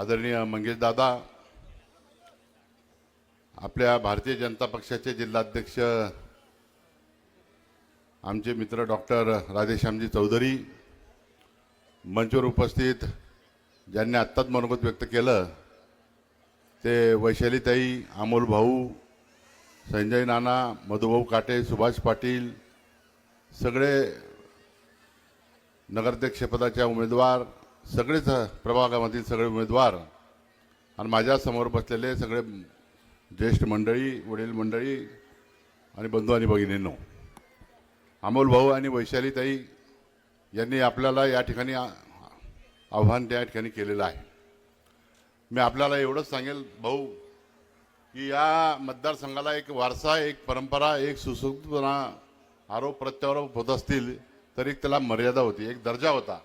आदरणीय मंगेश दादा, आपल्या भारतीय जनता पक्षाचे जिल्हाध्यक्ष आमचे मित्र डॉक्टर राधेश्यामजी चौधरी, मंचवर उपस्थित ज्यांनी आत्ताच मनोगत व्यक्त केलं ते वैशालीताई, अमोल भाऊ, संजय नाना, मधुभाऊ काटे, सुभाष पाटील, सगळे नगराध्यक्षपदाच्या उमेदवार, सगळेच प्रभागामधील सगळे उमेदवार आणि माझ्या समोर बसलेले सगळे ज्येष्ठ मंडळी, वडील मंडळी आणि बंधू आणि भगिनींनो, अमोल भाऊ आणि वैशालीताई यांनी आपल्याला या ठिकाणी आव्हान त्या ठिकाणी केलेलं आहे. मी आपल्याला एवढंच सांगेल भाऊ की या मतदारसंघाला एक वारसा, एक परंपरा, एक सुसंस्कृतपणा, आरोप प्रत्यारोप होत असतील तरी त्याला मर्यादा होती, एक दर्जा होता.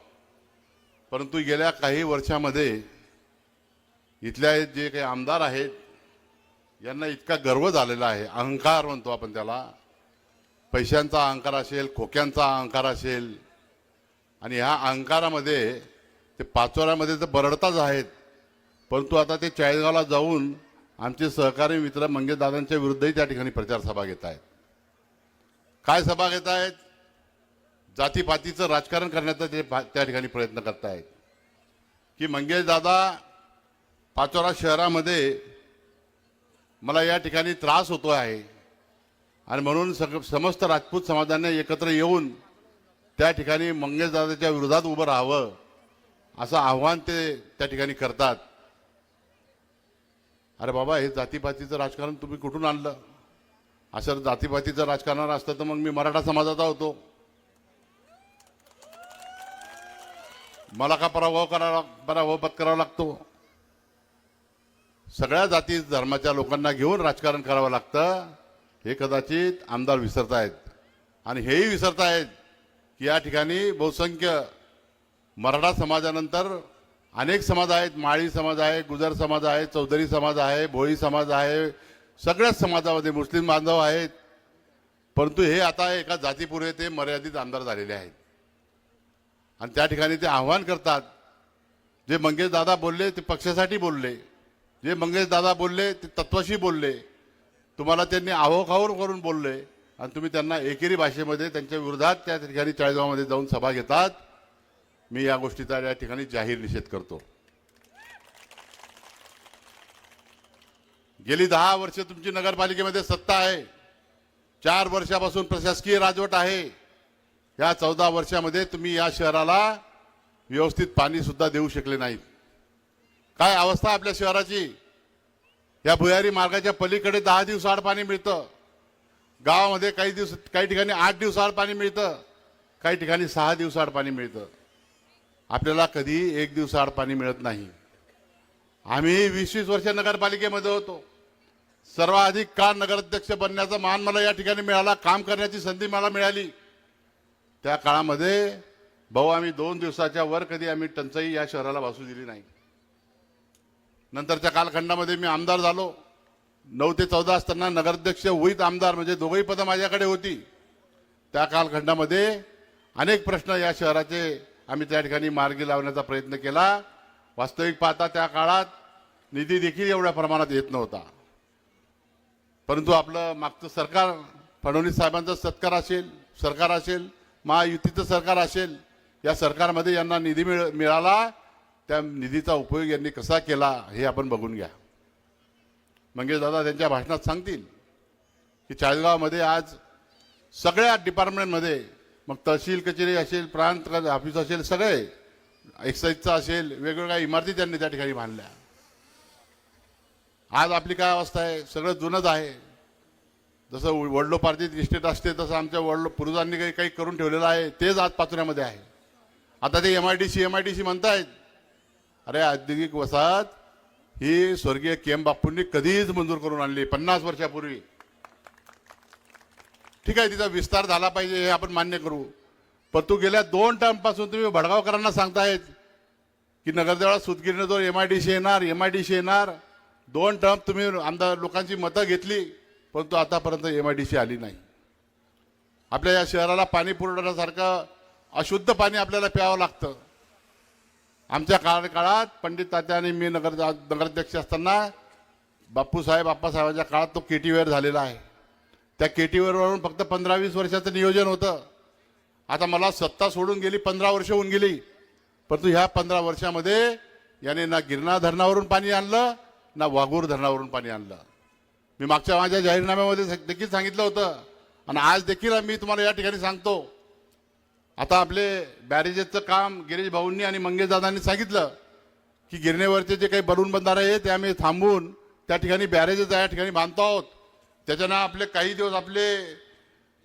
परंतु गेल्या काही वर्षामध्ये इथल्या जे काही आमदार आहेत यांना इतका गर्व झालेला आहे, अहंकार म्हणतो आपण त्याला, पैशांचा अहंकार असेल, खोक्यांचा अहंकार असेल, आणि ह्या अहंकारामध्ये ते पाचोऱ्यामध्ये तर बरडताच आहेत. परंतु आता ते चाळीसगावला जाऊन आमचे सहकारी मित्र मंगेश दादांच्या विरुद्धही त्या ठिकाणी प्रचार सभा घेत आहेत. काय सभा घेत आहेत? जातीपातीचं राजकारण करण्याचा ते त्या ठिकाणी प्रयत्न करत आहेत की मंगेश दादा, पाचोरा शहरामध्ये मला या ठिकाणी त्रास होतो आहे आणि म्हणून समस्त राजपूत समाजाने एकत्र येऊन त्या ठिकाणी मंगेश दादाच्या विरोधात उभं राहावं असं आव्हान ते त्या ठिकाणी करतात. अरे बाबा, हे जातीपातीचं राजकारण तुम्ही कुठून आणलं? असं जातीपातीचं राजकारण असतं तर मग मी मराठा समाजाचा होतो, मला का पराभव पत्करावा लागतो? सगळ्या जाती धर्माच्या लोकांना घेऊन राजकारण करावं लागतं, हे कदाचित आमदार विसरत आहेत. आणि हेही विसरत आहेत की या ठिकाणी बहुसंख्य मराठा समाजानंतर अनेक समाज आहेत, माळी समाज आहे, गुजर समाज आहे, चौधरी समाज आहे, भोई समाज आहे, सगळ्याच समाजामध्ये मुस्लिम बांधव आहेत. परंतु हे आता एका जातीपुरते मर्यादित आमदार झालेले आहेत आणि त्या ठिकाणी ते आव्हान करतात. जे मंगेश दादा बोलले ते पक्षासाठी बोलले, जे मंगेश दादा बोलले ते तत्वाशी बोलले. तुम्हाला त्यांनी आहोखावर करून बोलले आणि तुम्ही त्यांना एकेरी भाषेमध्ये त्यांच्या विरोधात त्या ठिकाणी चाळीसगावमध्ये जाऊन सभा घेतात. मी या गोष्टीचा या ठिकाणी जाहीर निषेध करतो. गेली 10 वर्ष तुमची नगरपालिकेमध्ये सत्ता आहे, 4 वर्षापासून प्रशासकीय राजवट आहे. या 14 वर्षामध्ये तुम्ही या शहराला व्यवस्थित पाणी सुद्धा देऊ शकले नाहीत. काय अवस्था आपल्या शहराची? या भुयारी मार्गाच्या पलीकडे 10 दिवसाआड पाणी मिळतं, गावामध्ये काही ठिकाणी 8 दिवसाआड पाणी मिळतं, काही ठिकाणी 6 दिवसाआड पाणी मिळतं. आपल्याला कधी 1 दिवसाआड पाणी मिळत नाही. आम्ही 20-20 वर्ष नगरपालिकेमध्ये होतो. सर्वाधिक काळ नगराध्यक्ष बनण्याचा मान मला या ठिकाणी मिळाला, काम करण्याची संधी मला मिळाली. त्या काळामध्ये भाऊ आम्ही 2 दिवसाच्या वर कधी आम्ही टंचाई या शहराला भासू दिली नाही. नंतरच्या कालखंडामध्ये मी आमदार झालो. 9 ते 14 असताना नगराध्यक्ष होईत आमदार म्हणजे दोघंही पदं माझ्याकडे होती. त्या कालखंडामध्ये अनेक प्रश्न या शहराचे आम्ही त्या ठिकाणी मार्गी लावण्याचा प्रयत्न केला. वास्तविक पाहता त्या काळात निधी देखील एवढ्या प्रमाणात येत नव्हता. परंतु आपलं मागचं सरकार, फडणवीस साहेबांचं सरकार असेल, महायुतीचं सरकार असेल, या सरकारमध्ये यांना निधी मिळाला. त्या निधीचा उपयोग यांनी कसा केला हे आपण बघून घ्या. मंगेश दादा त्यांच्या भाषणात सांगतील की चाळीसगावमध्ये आज सगळ्या डिपार्टमेंटमध्ये, मग तहसील कचेरी असेल, प्रांत ऑफिस असेल, सगळे एक्साईजचा असेल, वेगवेगळ्या इमारती त्यांनी त्या ठिकाणी बांधल्या. आज आपली काय अवस्था आहे? सगळं जुनंच आहे. जसं वडलोपार्जित इस्टेट असते तसं आमच्या पूर्वजांनी काही करून ठेवलेलं आहे, तेच आज पाचोऱ्यामध्ये आहे. आता ते एमआयडीसी म्हणतायत. अरे औद्योगिक वसाहत ही स्वर्गीय केम बापूंनी कधीच मंजूर करून आणली, 50 वर्षापूर्वी. ठीक आहे, तिचा विस्तार झाला पाहिजे हे आपण मान्य करू. पण तू गेल्या 2 टर्मपासून तुम्ही भडगावकरांना सांगतायत की नगरदेवळात सुतगिरणीजवळ एमआयडीसी येणार. 2 टर्म तुम्ही आमदार लोकांची मतं घेतली, परंतु आतापर्यंत एमआयडीसी आली नाही. आपल्या या शहराला पाणी पुरवण्यासारखं अशुद्ध पाणी आपल्याला प्यावं लागतं. आमच्या काळात पंडित तात्या आणि मी नगराध्यक्ष असताना बापूसाहेब आप्पासाहेबांच्या काळात तो केटीवेअर झालेला आहे. त्या केटीवेअरवरून फक्त 15-20 वर्षाचं नियोजन होतं. आता मला सत्ता सोडून गेली 15 वर्ष होऊन गेली, परंतु ह्या 15 वर्षामध्ये याने ना गिरणा धरणावरून पाणी आणलं ना वाघूर धरणावरून पाणी आणलं. मी मागच्या माझ्या जाहीरनाम्यामध्ये देखील सांगितलं होतं आणि आज देखील मी तुम्हाला या ठिकाणी सांगतो. आता आपले बॅरेजेसचं काम गिरीश भाऊंनी आणि मंगेश दादांनी सांगितलं की गिरणेवरचे जे काही बलून बंधारे आहेत ते आम्ही थांबवून त्या ठिकाणी बॅरेजेस या ठिकाणी बांधतो आहोत. त्याच्यानं आपले काही दिवस आपले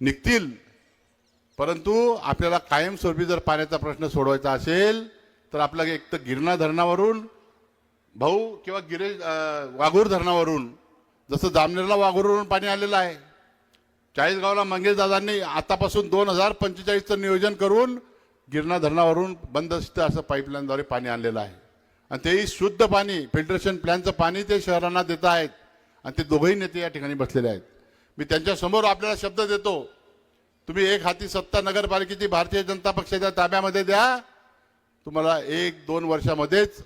निघतील, परंतु आपल्याला कायमस्वरूपी जर पाण्याचा प्रश्न सोडवायचा असेल तर आपल्याला एक तर गिरणा धरणावरून भाऊ किंवा वाघूर धरणावरून, जसं जामनेरला वाघूरवरून पाणी आलेलं आहे, चाळीसगावला मंगेश दादांनी आतापासून 2045चं नियोजन करून गिरणा धरणावरून बंदस्त असं पाईपलाईनद्वारे पाणी आणलेलं आहे. आणि तेही शुद्ध पाणी, फिल्ट्रेशन प्लॅनचं पाणी ते शहरांना देत आहेत. आणि ते दोघंही नेते या ठिकाणी बसलेले आहेत. मी त्यांच्यासमोर आपल्याला शब्द देतो, तुम्ही एक हाती सत्ता नगरपालिकेची भारतीय जनता पक्षाच्या ताब्यामध्ये द्या, तुम्हाला 1-2 वर्षामध्येच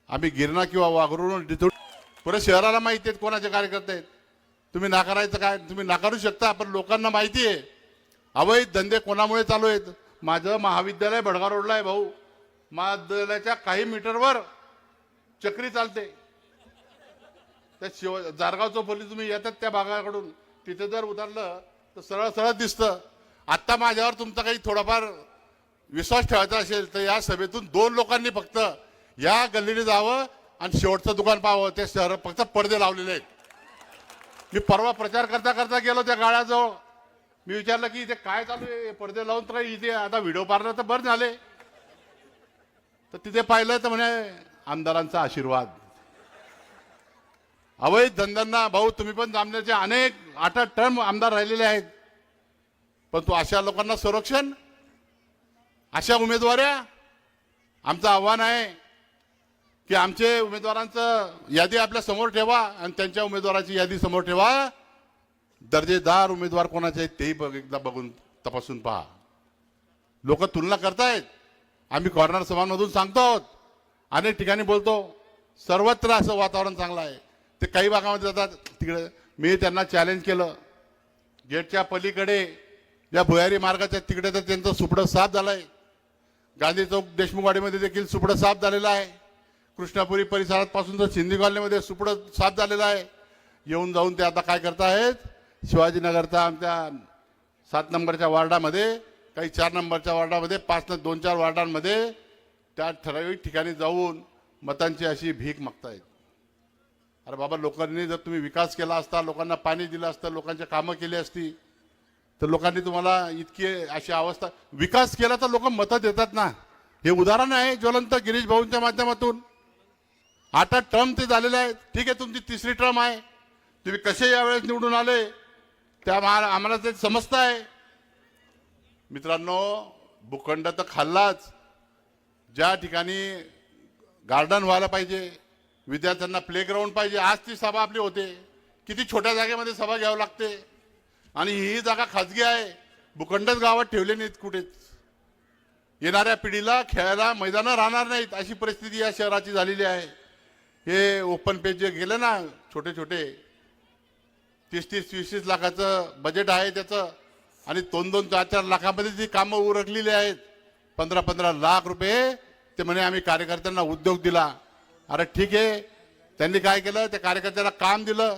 आम्ही गिरणा किंवा वाघूरवरून पुरे शहराला माहिती आहेत कोणाचे कार्यकर्ते आहेत. तुम्ही नाकारायचं काय? तुम्ही नाकारू शकता, पण लोकांना माहिती आहे अवैध धंदे कोणामुळे चालू आहेत. माझं महाविद्यालय भडगा रोडला आहे भाऊ, महाविद्यालयाच्या काही मीटरवर चक्री चालते. त्या जारगावचं पोलीस तुम्ही येतात त्या भागाकडून, तिथे जर उतरलं तर सरळ सरळ दिसतं. आत्ता माझ्यावर तुमचा काही थोडाफार विश्वास ठेवायचा असेल तर या सभेतून 2 लोकांनी फक्त या गल्लीने जावं आणि शेवटचं दुकान पाहावं. ते शहर फक्त पडदे लावलेले आहेत. मी परवा प्रचार करता करता गेलो त्या गाड्याजवळ, मी विचारलं की इथे काय चालू आहे, पडदे लावून तर इथे आता व्हिडिओ पार्लर तर बरं झाले. तर तिथे पाहिलं तर म्हणे आमदारांचा आशीर्वाद. अवैध धंद्यांना भाऊ तुम्ही पण जामनेरचे अनेक 8 टर्म आमदार राहिलेले आहेत, पण तो अशा लोकांना संरक्षण, अशा उमेदवाऱ्या. आमचं आव्हान आहे की आमचे उमेदवारांचं यादी आपल्या समोर ठेवा आणि त्यांच्या उमेदवाराची यादी समोर ठेवा. दर्जेदार उमेदवार कोणाचे आहेत तेही एकदा बघून तपासून पहा. लोक तुलना करतायत. आम्ही कॉर्नर सभांमधून सांगतो आहोत, अनेक ठिकाणी बोलतो, सर्वत्र असं वातावरण चांगलं आहे. ते काही भागामध्ये जातात तिकडे. मी त्यांना चॅलेंज केलं, गेटच्या पलीकडे या भुयारी मार्गाच्या तिकडे तर त्यांचं सुपडं साफ झालंय. गांधी चौक देशमुखवाडीमध्ये देखील सुपडं साफ झालेलं आहे. कृष्णापुरी परिसरात पासून तर सिंधी कॉलनीमध्ये सुपडं साफ झालेलं आहे. येऊन जाऊन ते आता काय करतायत, शिवाजीनगरचा आमच्या 7 नंबरच्या वार्डामध्ये, काही 4 नंबरच्या वार्डामध्ये, 2-4 वार्डांमध्ये त्या ठराविक ठिकाणी जाऊन मतांची अशी भीक मागतायत. अरे बाबा, लोकांनी जर तुम्ही विकास केला असता, लोकांना पाणी दिलं असतं, लोकांच्या कामं केली असती, तर लोकांनी तुम्हाला इतकी अशी अवस्था. विकास केला तर लोक मतं देतात ना. हे उदाहरण आहे ज्वलंत गिरीश भाऊंच्या माध्यमातून. 8 टर्म ते झालेले आहेत. ठीक आहे, तुमची 3री टर्म आहे. तुम्ही कसे यावेळेस निवडून आले त्या आम्हाला ते समजतं आहे. मित्रांनो, भूखंड तर खाल्लाच. ज्या ठिकाणी गार्डन व्हायला पाहिजे, विद्यार्थ्यांना प्लेग्राऊंड पाहिजे, आज ती सभा आपली होते. किती छोट्या जागेमध्ये सभा घ्यावी लागते आणि ही जागा खाजगी आहे. भूखंडच गावात ठेवले नाहीत कुठेच. येणाऱ्या पिढीला खेळायला मैदानं राहणार नाहीत अशी परिस्थिती या शहराची झालेली आहे. हे ओपन पेज जे गेलं ना, छोटे छोटे 30-20 लाखाचं बजेट आहे त्याचं, आणि 2-2, 4-4 लाखामध्ये जी कामं उरकलेली आहेत. 15-15 लाख रुपये ते म्हणे आम्ही कार्यकर्त्यांना उद्योग दिला. अरे ठीक आहे, त्यांनी काय केलं, त्या कार्यकर्त्याला काम दिलं,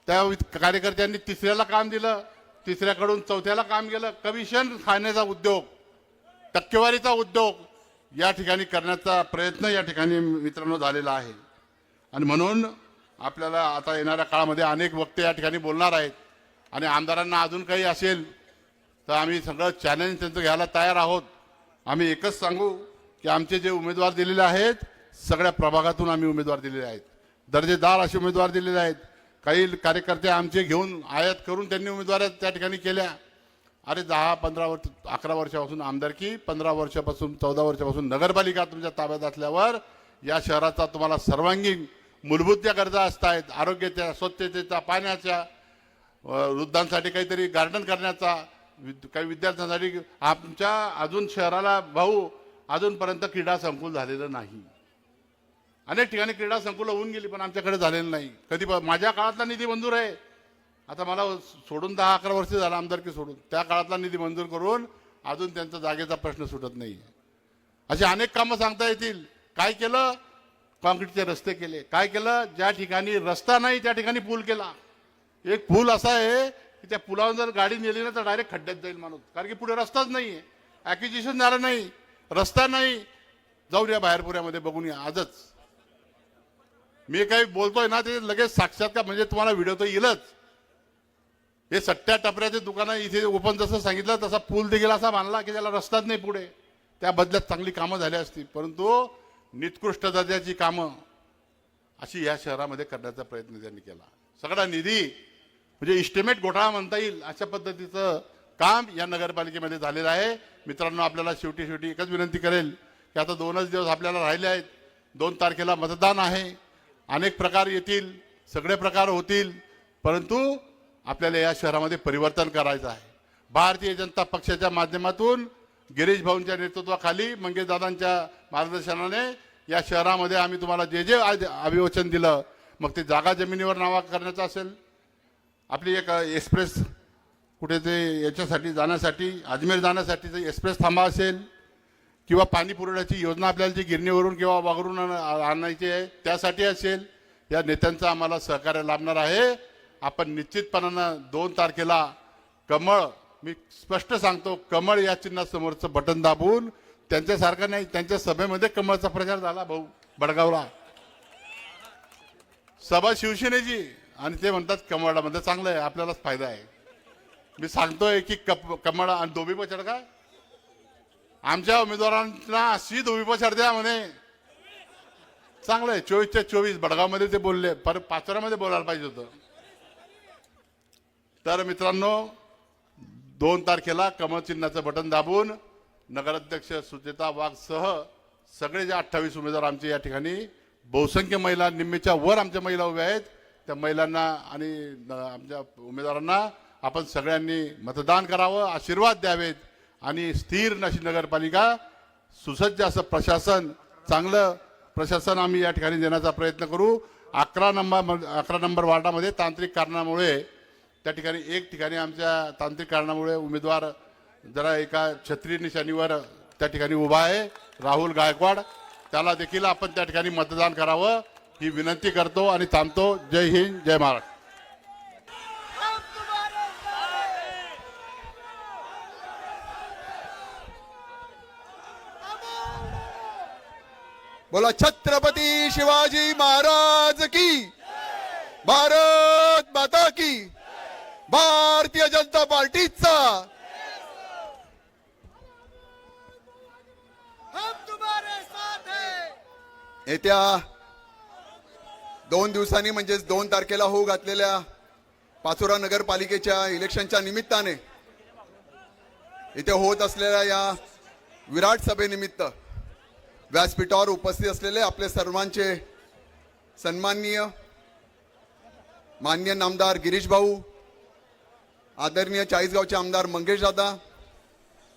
त्या कार्यकर्त्यांनी 3ऱ्याला काम दिलं, 3ऱ्याकडून 4थ्याला काम केलं. कमिशन खाण्याचा उद्योग, टक्केवारीचा उद्योग या ठिकाणी करण्याचा प्रयत्न या ठिकाणी मित्रांनो झालेला आहे. आणि म्हणून आपल्याला आता येणाऱ्या काळामध्ये अनेक वक्ते या ठिकाणी बोलणार आहेत. आणि आमदारांना अजून काही असेल तर आम्ही सगळं चॅलेंज त्यांचं घ्यायला तयार आहोत. आम्ही एकच सांगू की आमचे जे उमेदवार दिलेले आहेत, सगळ्या प्रभागातून आम्ही उमेदवार दिलेले आहेत. दर्जेदार असे उमेदवार दिलेले आहेत. काही कार्यकर्ते आमचे घेऊन आयात करून त्यांनी उमेदवारी त्या ठिकाणी केल्या. अरे 10-15 वर्ष, 11 वर्षापासून आमदारकी, 15 वर्षापासून 14 वर्षापासून नगरपालिका तुमच्या ताब्यात असल्यावर या शहराचा तुम्हाला सर्वांगीण मूलभूत ज्या गरजा असतात, आरोग्याच्या, स्वच्छतेच्या, पाण्याच्या, वृद्धांसाठी काहीतरी गार्डन करण्याचा, काही विद्यार्थ्यांसाठी, आमच्या अजून शहराला भाऊ अजूनपर्यंत क्रीडा संकुल झालेलं नाही. अनेक ठिकाणी क्रीडा संकुलं होऊन गेली पण आमच्याकडे झालेलं नाही. कधी माझ्या काळातला निधी मंजूर आहे. आता मला सोडून 10-11 वर्ष झालं आमदारकी सोडून. त्या काळातला निधी मंजूर करून अजून त्यांचा जागेचा प्रश्न सुटत नाही. अशी अनेक कामं सांगता येतील. काय केलं? कॉन्क्रीटचे रस्ते केले. काय केलं? ज्या ठिकाणी रस्ता नाही त्या ठिकाणी पूल केला. एक पूल असा आहे की त्या पुलावर जर गाडी नेली ना तर डायरेक्ट खड्ड्यात जाईल माणूस, कारण की पुढे रस्ताच नाही आहे. ॲक्विजिशन झालं नाही, रस्ता नाही. जाऊन या बाहेर पुण्यामध्ये बघून या. आजच मी काही बोलतोय ना ते लगेच साक्षात्कार म्हणजे तुम्हाला व्हिडिओ तर येईलच. हे सट्ट्या टपऱ्याचे दुकानं इथे ओपन जसं सांगितलं तसा पूल देखील असा बांधला की त्याला रस्ताच नाही पुढे. त्या बदल्यात चांगली कामं झाली असती, परंतु निकृष्ट दर्जाची कामं अशी या शहरामध्ये करण्याचा प्रयत्न त्यांनी केला. सगळा निधी म्हणजे इस्टिमेट घोटाळा म्हणता येईल अशा पद्धतीचं काम या नगरपालिकेमध्ये झालेलं आहे. मित्रांनो, आपल्याला शेवटी एकच विनंती करेल की आता 2च दिवस आपल्याला राहिले आहेत. 2 तारखेला मतदान आहे. अनेक प्रकार येतील, सगळे प्रकार होतील, परंतु आपल्याला या शहरामध्ये परिवर्तन करायचं आहे. भारतीय जनता पक्षाच्या माध्यमातून गिरीश भाऊंच्या नेतृत्वाखाली मंगेशदादांच्या मार्गदर्शनाने या शहरामध्ये आम्ही तुम्हाला जे जे अभिवचन दिलं, मग ते जागा जमिनीवर नावा करण्याचं असेल, आपली एक एक्सप्रेस कुठे ते याच्यासाठी जाण्यासाठी अजमेर जाण्यासाठीचं एक्सप्रेस थांबा असेल, किंवा पाणी पुरवठ्याची योजना आपल्याला जी गिरणीवरून किंवा वाघरून आणायची आहे त्यासाठी असेल, या नेत्यांचं आम्हाला सहकार्य लाभणार आहे. आपण निश्चितपणानं 2 तारखेला कमळ, मी स्पष्ट सांगतो, कमळ या चिन्हासमोरचं बटन दाबून, त्यांच्यासारखं नाही, त्यांच्या सभेमध्ये कमळचा प्रचार झाला भाऊ बडगावला, सभा शिवसेनेची, आणि ते म्हणतात कमळला म्हणजे चांगलं आहे, आपल्यालाच फायदा आहे. मी सांगतोय की कमळ आणि धोबी पछाड का आमच्या उमेदवारांना अशी धोबी पछाड द्या म्हणे, चांगलं आहे. 24च्या 24 बडगावमध्ये ते बोलले, पर पाचोऱ्यामध्ये बोलायला पाहिजे होतं. तर मित्रांनो, 2 तारखेला कमळ चिन्हाचं बटन दाबून नगराध्यक्ष सुचेता वाघ सह सगळे जे 28 उमेदवार आमचे या ठिकाणी, बहुसंख्य महिला, निम्मेच्या वर आमच्या महिला उभ्या आहेत, त्या महिलांना आणि आमच्या उमेदवारांना आपण सगळ्यांनी मतदान करावं, आशीर्वाद द्यावेत आणि स्थिर अशी नगरपालिका, सुसज्ज असं प्रशासन, चांगलं प्रशासन आम्ही या ठिकाणी देण्याचा प्रयत्न करू. 11 नंबर वार्डामध्ये तांत्रिक कारणामुळे त्या ठिकाणी एक ठिकाणी आमच्या तांत्रिक कारणामुळे उमेदवार जरा एका छत्री निशाणीवर त्या ठिकाणी उभा आहे, राहुल गायकवाड, त्याला देखील आपण त्या ठिकाणी मतदान करावं ही विनंती करतो आणि थांबतो. जय हिंद, जय महाराष्ट्र. बोला छत्रपती शिवाजी महाराज की, भारत माता की, भारतीय जनता पार्टीचा हम तुम्हारे साथ है. येत्या 2 दिवसांनी म्हणजेच 2 तारखेला होऊ घातलेल्या पाचोरा नगरपालिकेच्या इलेक्शनच्या निमित्ताने इथे होत असलेल्या या विराट सभेनिमित्त व्यासपीठावर उपस्थित असलेले आपले सर्वांचे सन्माननीय माननीय नामदार गिरीश भाऊ, आदरणीय चाळीसगावचे आमदार मंगेश दादा,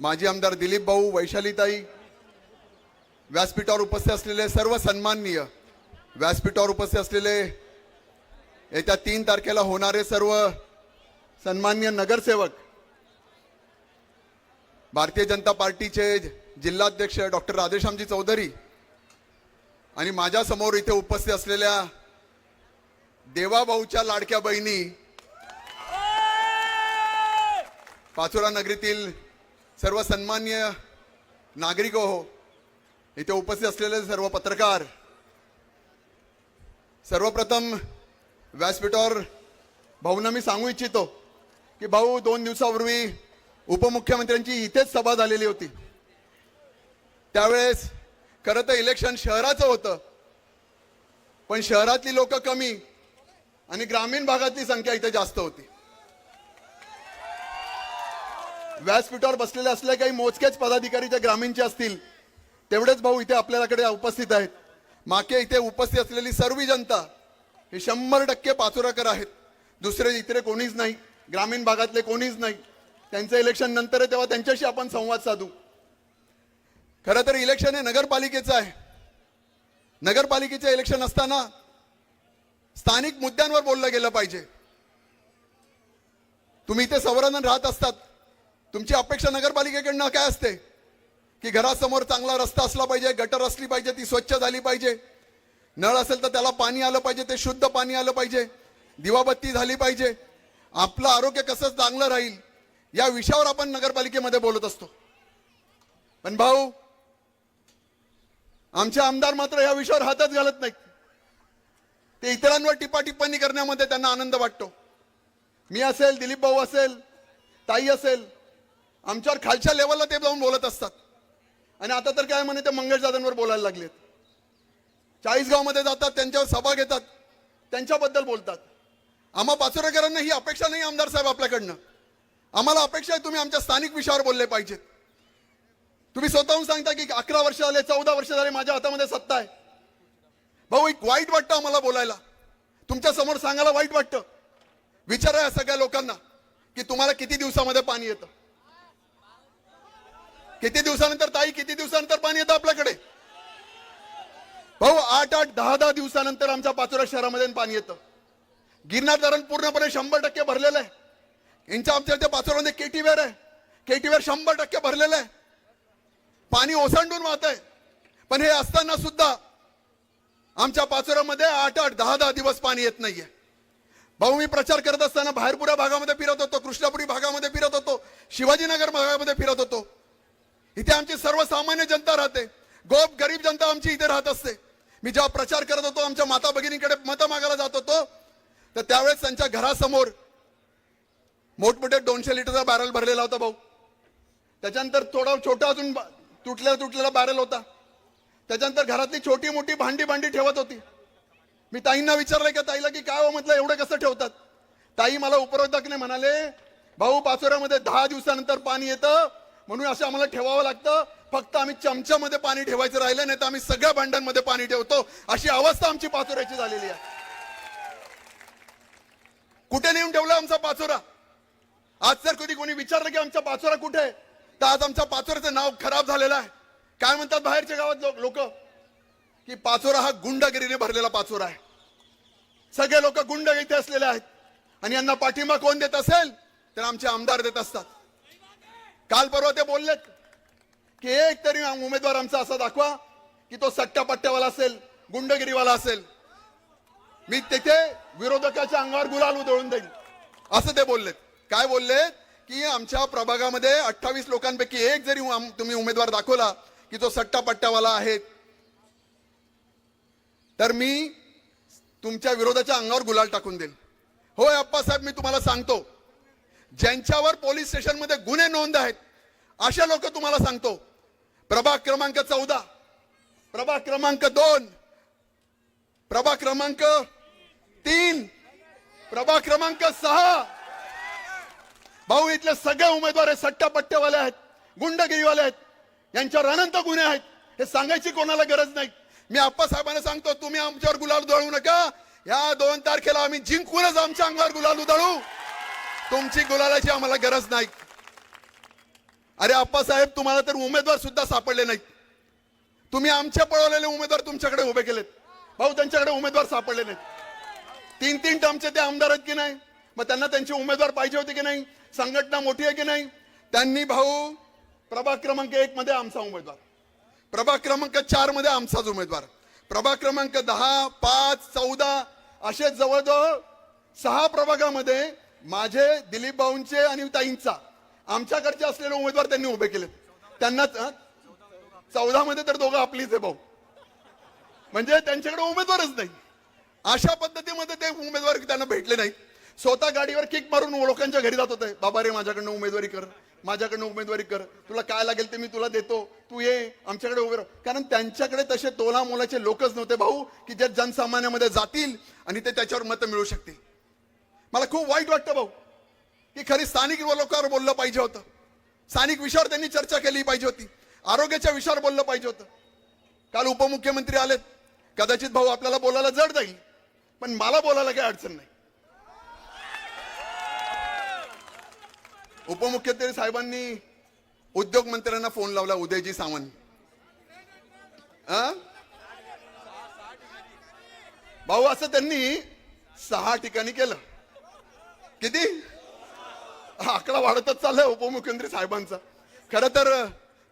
माजी आमदार दिलीप भाऊ, वैशालीताई, व्यासपीठावर उपस्थित असलेले सर्व सन्माननीय, व्यासपीठावर उपस्थित असलेले येत्या 3 तारखेला होणारे सर्व सन्माननीय नगरसेवक, भारतीय जनता पार्टीचे जिल्हाध्यक्ष डॉक्टर राधेश्यामजी चौधरी आणि माझ्या समोर इथे उपस्थित असलेल्या देवाभाऊच्या लाडक्या बहिणी, पाचोरा नगरीतील सर्व सन्माननीय नागरिक हो, इथे उपस्थित असलेले सर्व पत्रकार, सर्वप्रथम व्यासपीठावर भाऊंना मी सांगू इच्छितो की भाऊ 2 दिवसापूर्वी उपमुख्यमंत्र्यांची इथेच सभा झालेली होती. त्यावेळेस खरं तर इलेक्शन शहराचं होतं, पण शहरातली लोक कमी आणि ग्रामीण भागातली संख्या इथे जास्त होती. व्यासपीठावर बसलेले असले काही मोजकेच पदाधिकारी जे ग्रामीणचे असतील तेवढेच भाऊ इथे आपल्याकडे उपस्थित आहेत. मागे इथे उपस्थित असलेली सर्व जनता हे 100% पाचोराकर आहेत. दुसरे इतरे कोणीच नाही, ग्रामीण भागातले कोणीच नाही. त्यांचं इलेक्शन नंतर आहे तेव्हा त्यांच्याशी आपण संवाद साधू. खरं तर इलेक्शन हे नगरपालिकेचं आहे. नगरपालिकेचं इलेक्शन असताना स्थानिक मुद्द्यांवर बोललं गेलं पाहिजे. तुम्ही इथे संवर्धन राहत असतात, तुमची अपेक्षा नगरपालिकेकडनं काय असते की घरासमोर चांगला रस्ता असला पाहिजे, गटर असली पाहिजे, ती स्वच्छ झाली पाहिजे, नळ असेल तर त्याला पाणी आलं पाहिजे, ते शुद्ध पाणी आलं पाहिजे, दिवाबत्ती झाली पाहिजे, आपलं आरोग्य कसं चांगलं राहील या विषयावर आपण नगरपालिकेमध्ये बोलत असतो. पण भाऊ, आमचे आमदार मात्र या विषयावर हातच घालत नाहीत. ते इतरांवर टिप्पणी करण्यामध्ये त्यांना आनंद वाटतो. मी असेल, दिलीप भाऊ असेल, ताई असेल, आमच्यावर खालच्या लेवलला ते जाऊन बोलत असतात. आणि आता तर काय म्हणे ते मंगेशदादांवर बोलायला लागलेत. 40 मध्ये जातात, त्यांच्यावर सभा घेतात, त्यांच्याबद्दल बोलतात. आम्हा पाचोरेकरांना ही अपेक्षा नाही आमदार साहेब आपल्याकडनं. आम्हाला अपेक्षा आहे तुम्ही आमच्या स्थानिक विषयावर बोलले पाहिजेत. तुम्ही स्वतःहून सांगता की 11 वर्ष झाले, 14 वर्ष झाले माझ्या हातामध्ये सत्ता आहे. भाऊ, एक वाईट वाटतं आम्हाला बोलायला, तुमच्या समोर सांगायला वाईट वाटतं. विचारा या सगळ्या लोकांना की तुम्हाला किती दिवसामध्ये पाणी येतं, किती दिवसानंतर, ताई किती दिवसानंतर पाणी येतं आपल्याकडे. भाऊ, 8-8, 10-10 दिवसानंतर आमच्या पाचोरा शहरामध्ये पाणी येतं. गिरनार धरण पूर्णपणे 100% भरलेलं आहे. आमच्या त्या पाचोरामध्ये केटीवेर आहे, केटीवेर 100% भरलेलं आहे. पाणी ओसंडून वाहत आहे. पण हे असताना सुद्धा आमच्या पाचोऱ्यामध्ये 8-8, 10-10 दिवस पाणी येत नाहीये. भाऊ, मी प्रचार करत असताना बाहेरपुरा भागामध्ये फिरत होतो, कृष्णापुरी भागामध्ये फिरत होतो, शिवाजीनगर भागामध्ये फिरत होतो. इथे आमची सर्वसामान्य जनता राहते, गरीब जनता आमची इथे राहत असते. मी जेव्हा प्रचार करत होतो, आमच्या माता भगिनीकडे मतं मागायला जात होतो, तर त्यावेळेस त्यांच्या घरासमोर मोठमोठे 200 लिटरचा बॅरल भरलेला होता. भाऊ, त्याच्यानंतर थोडा छोटा अजून तुटलेला बॅरल होता. त्याच्यानंतर घरातली छोटी मोठी भांडी ठेवत होती. मी ताईंना विचारलं की ताईला की काय हो, म्हटलं एवढं कसं ठेवतात. ताई मला उपरोधकने म्हणाले, भाऊ, पाचोऱ्यामध्ये 10 दिवसानंतर पाणी येतं म्हणून असं आम्हाला ठेवावं लागतं. फक्त आम्ही चमच्यामध्ये पाणी ठेवायचं राहिलं, नाही तर आम्ही सगळ्या भांड्यांमध्ये पाणी ठेवतो. अशी अवस्था आमची पाचोऱ्याची झालेली आहे. कुठे नेऊन ठेवला आमचा पाचोरा? आज जर कधी कोणी विचारलं की आमचा पाचोरा कुठे आहे, तर आज आमच्या पाचोऱ्याचं नाव खराब झालेलं आहे. काय म्हणतात बाहेरच्या गावात लोक की पाचोरा हा गुंडगिरीने भरलेला पाचोरा आहे. सगळे लोक गुंड इथे असलेले आहेत. आणि यांना पाठिंबा कोण देत असेल तर आमचे आमदार देत असतात. काल परवा ते बोललेत की एक तरी उमेदवार आमचा असा दाखवा की तो सट्टा पट्ट्यावाला असेल, गुंडगिरीवाला असेल. मी तिथे विरोधकाच्या अंगावर गुलाल उधळून देईल असं ते बोललेत. काय बोललेत की आमच्या प्रभागामध्ये 28 लोकांपैकी एक जरी तुम्ही उमेदवार दाखवला की तो सट्टा पट्ट्यावाला आहे, तर मी तुमच्या विरोधाच्या अंगावर गुलाल टाकून देईल. होय अप्पासाहेब, मी तुम्हाला सांगतो, ज्यांच्यावर पोलीस स्टेशनमध्ये गुन्हे नोंद आहेत अशा लोक तुम्हाला सांगतो, प्रभाग क्रमांक 14, प्रभाग क्रमांक 2, प्रभाग क्रमांक 3, प्रभाग क्रमांक 6, भाऊ, इथले सगळे उमेदवार हे सट्टा पट्ट्यावाले आहेत, गुंडगिरीवाले आहेत, यांच्यावर अनंत गुन्हे आहेत. हे सांगायची कोणाला गरज नाही. मी आप्पासाहेबांना सांगतो, तुम्ही आमच्यावर गुलाल उधळू नका. या 2 तारखेला आम्ही जिंकूनच आमच्या अंगावर गुलाल उधळू. तुमची गुलालाची आम्हाला गरज नाही. अरे आप्पासाहेब, तुम्हाला तर उमेदवार सुद्धा सापडले नाहीत. तुम्ही आमच्या पळवलेले उमेदवार तुमच्याकडे उभे केलेत. भाऊ, त्यांच्याकडे उमेदवार सापडले नाहीत. 3-3 टर्मचे ते आमदार आहेत की नाही, मग त्यांना त्यांचे उमेदवार पाहिजे होते की नाही, संघटना मोठी आहे की नाही. त्यांनी भाऊ प्रभाग क्रमांक 1 मध्ये आमचा उमेदवार, प्रभाग क्रमांक 4 मध्ये आमचाच उमेदवार, प्रभाग क्रमांक 10, 5, 14 असे जवळजवळ 6 प्रभागामध्ये माझे, दिलीप भाऊंचे आणि ताईंचा, आमच्याकडचे असलेले उमेदवार त्यांनी उभे केलेत. त्यांना 14 मध्ये तर दोघं आपलीच आहे भाऊ, म्हणजे त्यांच्याकडे उमेदवारच नाही. अशा पद्धतीमध्ये ते उमेदवार त्यांना भेटले नाही. स्वतः गाडीवर किक मारून लोकांच्या घरी जात होते, बाबा रे माझ्याकडनं उमेदवारी कर, माझ्याकडनं उमेदवारी कर, तुला काय लागेल ते मी तुला देतो, तू ये आमच्याकडे उभे राह. कारण त्यांच्याकडे तसे तोला मोलाचे लोकच नव्हते भाऊ की जे जनसामान्यामध्ये जातील आणि ते त्याच्यावर मतं मिळू शकतील. मला खूप वाईट वाटतं भाऊ की खरी स्थानिक लोकांवर बोललं पाहिजे होतं. स्थानिक विषयावर त्यांनी चर्चा केली पाहिजे होती. आरोग्याच्या विषयावर बोललं पाहिजे होतं. काल उपमुख्यमंत्री आलेत. कदाचित भाऊ आपल्याला बोलायला जड जाईल, पण मला बोलायला काही अडचण नाही. उपमुख्यमंत्री साहेबांनी उद्योग मंत्र्यांना फोन लावला, उदयजी सामंत. हा? भाऊ असं त्यांनी 6 ठिकाणी केलं. किती? आकडा वाढतच चाललाय उपमुख्यमंत्री साहेबांचा. खरं तर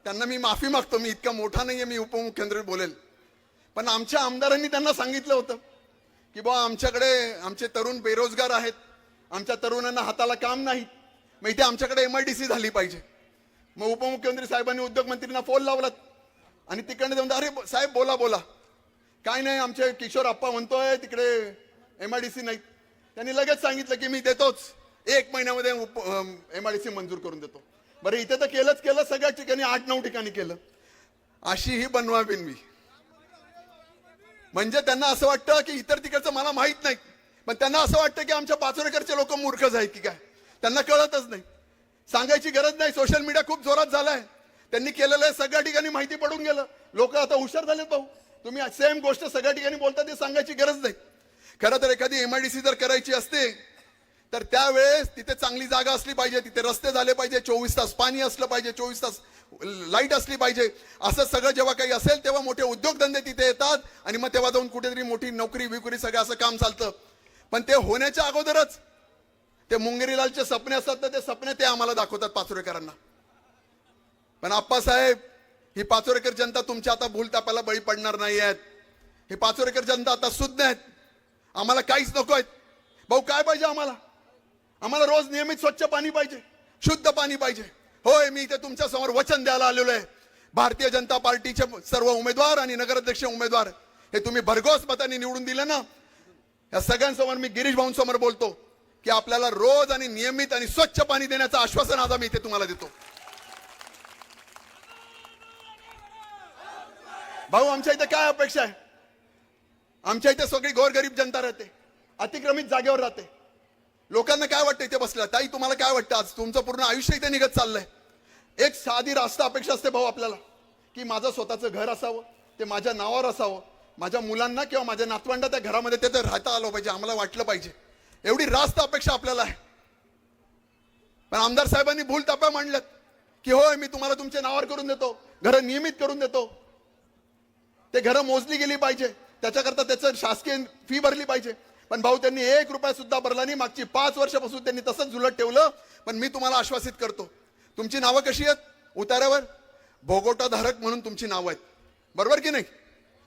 त्यांना मी माफी मागतो, मी इतका मोठा नाहीये, मी उपमुख्यमंत्री बोलेल. पण आमच्या आमदारांनी त्यांना सांगितलं होतं की बा आमच्याकडे आमचे तरुण बेरोजगार आहेत, आमच्या तरुणांना हाताला काम नाही, मग इथे आमच्याकडे MIDC झाली पाहिजे. मग उपमुख्यमंत्री साहेबांनी उद्योगमंत्रींना फोन लावलात आणि तिकडे जाऊन अरे साहेब बोला बोला, काय नाही आमचे किशोर आप्पा म्हणतोय तिकडे MIDC नाही. त्यांनी लगेच सांगितलं की मी देतोच, 1 महिन्यामध्ये MIDC मंजूर करून देतो. बरं इथे तर केलं सगळ्या ठिकाणी, 8-9 ठिकाणी केलं. अशी ही बनवावीन मी. म्हणजे त्यांना असं वाटतं की इतर तिकडचं मला माहित नाही, पण त्यांना असं वाटतं की आमच्या पाचोरेकरचे लोक मूर्खच आहेत की काय, त्यांना कळतच नाही. सांगायची गरज नाही, सोशल मीडिया खूप जोरात झालाय. त्यांनी केलेलं आहे सगळ्या ठिकाणी माहिती पडून गेलं. लोक आता हुशार झालेत भाऊ. तुम्ही सेम गोष्ट सगळ्या ठिकाणी बोलता, ते सांगायची गरज नाही. खरं तर एखादी MIDC जर करायची असते तर त्यावेळेस तिथे चांगली जागा असली पाहिजे, तिथे रस्ते झाले पाहिजे, 24 तास पाणी असलं पाहिजे, 24 तास लाईट असली पाहिजे. असं सगळं जेव्हा काही असेल तेव्हा मोठे उद्योगधंदे तिथे येतात आणि मग तेव्हा जाऊन कुठेतरी मोठी नोकरी विकुरी सगळं असं काम चालतं. पण ते होण्याच्या अगोदरच ते मुंगेरीलालचे सपने असतात ना, ते सपने ते आम्हाला दाखवतात पाचोरेकरांना. पण आप्पासाहेब, ही पाचोरेकर जनता तुमच्या आता भूलतापाला बळी पडणार नाही आहेत. ही पाचोरेकर जनता आता शुद्ध आहेत. आम्हाला काहीच नको आहेत भाऊ. काय पाहिजे आम्हाला? आम्हाला रोज नियमित स्वच्छ पाणी पाहिजे, शुद्ध पाणी पाहिजे. होय, मी इथे तुमच्या समोर वचन द्यायला आलेलो आहे. भारतीय जनता पार्टीचे सर्व उमेदवार आणि नगराध्यक्ष उमेदवार हे तुम्ही भरघोस मताने निवडून दिले ना, या सगळ्यांसमोर मी गिरीश भाऊंसमोर बोलतो की आपल्याला रोज आणि नियमित आणि स्वच्छ पाणी देण्याचं आश्वासन आज आम्ही इथे तुम्हाला देतो. भाऊ, आमच्या इथे काय अपेक्षा आहे? आमच्या इथे सगळी गोरगरीब जनता राहते, अतिक्रमित जागेवर राहते. लोकांना काय वाटतं इथे बसल्या? ताई, तुम्हाला काय वाटतं? आज तुमचं पूर्ण आयुष्य इथे निघत चाललंय. एक साधी रास्ता अपेक्षा असते भाऊ आपल्याला, की माझं स्वतःचं घर असावं, ते माझ्या नावावर असावं, माझ्या मुलांना किंवा माझ्या नातवंडा त्या घरामध्ये ते राहता आलं पाहिजे, आम्हाला वाटलं पाहिजे. एवढी रास्त अपेक्षा आपल्याला आहे. पण आमदार साहेबांनी भूल ताप्या मांडल्यात की होय, मी तुम्हाला तुमच्या नावावर करून देतो, घरं नियमित करून देतो. ते घरं मोजली गेली पाहिजे, त्याच्याकरता त्याचं शासकीय फी भरली पाहिजे. पण भाऊ, त्यांनी 1 रुपया सुद्धा भरला नाही. मागची 5 वर्षापासून त्यांनी तसंच झुलत ठेवलं. पण मी तुम्हाला आश्वासित करतो, तुमची नावं कशी आहेत? उतार्यावर भोगोटाधारक म्हणून तुमची नावं आहेत, बरोबर की नाही?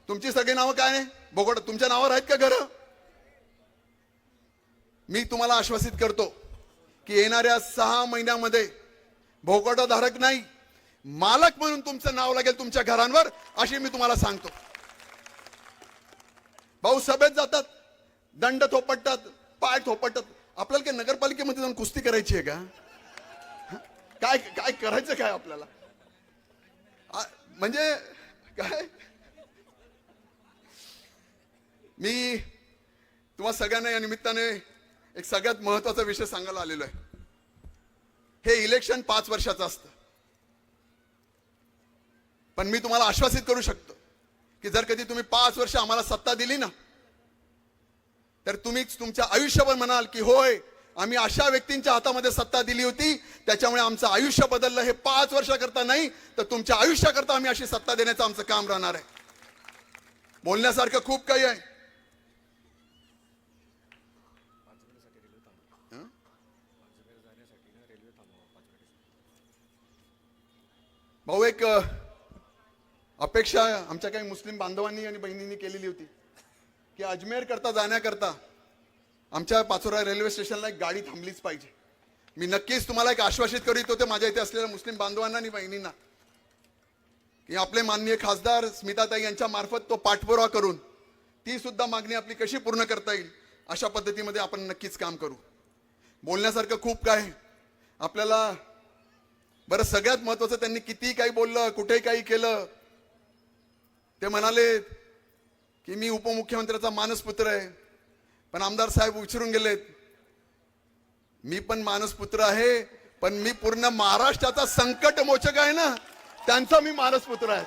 तुमची सगळी नावं काय नाही भोगोटा, तुमच्या नावावर आहेत का घरं? मी तुम्हाला आश्वासित करतो की येणाऱ्या 6 महिन्यामध्ये भोगोटाधारक नाही, मालक म्हणून तुमचं नाव लागेल तुमच्या घरांवर, अशी मी तुम्हाला सांगतो. भाऊ, सभेत जातात, दंड थोपटतात, पाय थोपटतात. आपल्याला काय नगरपालिकेमध्ये जाऊन कुस्ती करायची आहे का? काय काय करायचं काय आपल्याला? म्हणजे काय, मी तुम्हा सगळ्यांना या निमित्ताने एक सगळ्यात महत्वाचा विषय सांगायला आलेलो आहे. हे इलेक्शन 5 वर्षाचं असतं. पण मी तुम्हाला आश्वासित करू शकतो की जर कधी तुम्ही 5 वर्ष आम्हाला सत्ता दिली ना, तर तुम्हीच तुमच्या आयुष्यभर म्हणाल की होय, आम्ही अशा व्यक्तींच्या हातामध्ये सत्ता दिली होती, त्याच्यामुळे आमचं आयुष्य बदललं. हे 5 वर्षाकरता नाही, तर तुमच्या आयुष्याकरता आम्ही अशी सत्ता देण्याचं आमचं काम राहणार आहे. बोलण्यासारखं खूप काही आहे. भाऊ, एक अपेक्षा आमच्या काही मुस्लिम बांधवांनी आणि बहिणींनी केलेली होती की अजमेर करता जाण्याकरता आमच्या पाचोरा रेल्वे स्टेशनला एक गाडी थांबलीच पाहिजे. मी नक्कीच तुम्हाला एक आश्वासित करीत होते माझ्या इथे असलेल्या मुस्लिम बांधवांना आणि बहिणींना की आपले माननीय खासदार स्मिताताई यांच्या मार्फत तो पाठपुरावा करून ती सुद्धा मागणी आपली कशी पूर्ण करता येईल अशा पद्धतीमध्ये आपण नक्कीच काम करू. बोलण्यासारखं खूप काय आपल्याला. बरं, सगळ्यात महत्वाचं, त्यांनी किती काही बोललं, कुठे काही केलं, ते म्हणाले की मी उपमुख्यमंत्र्याचा मानसपुत्र आहे. पण आमदार साहेब विचारून गेलेत, मी पण मानसपुत्र आहे, पण मी पूर्ण महाराष्ट्राचा संकट मोचक आहे ना, त्यांचा मी मानसपुत्र आहे.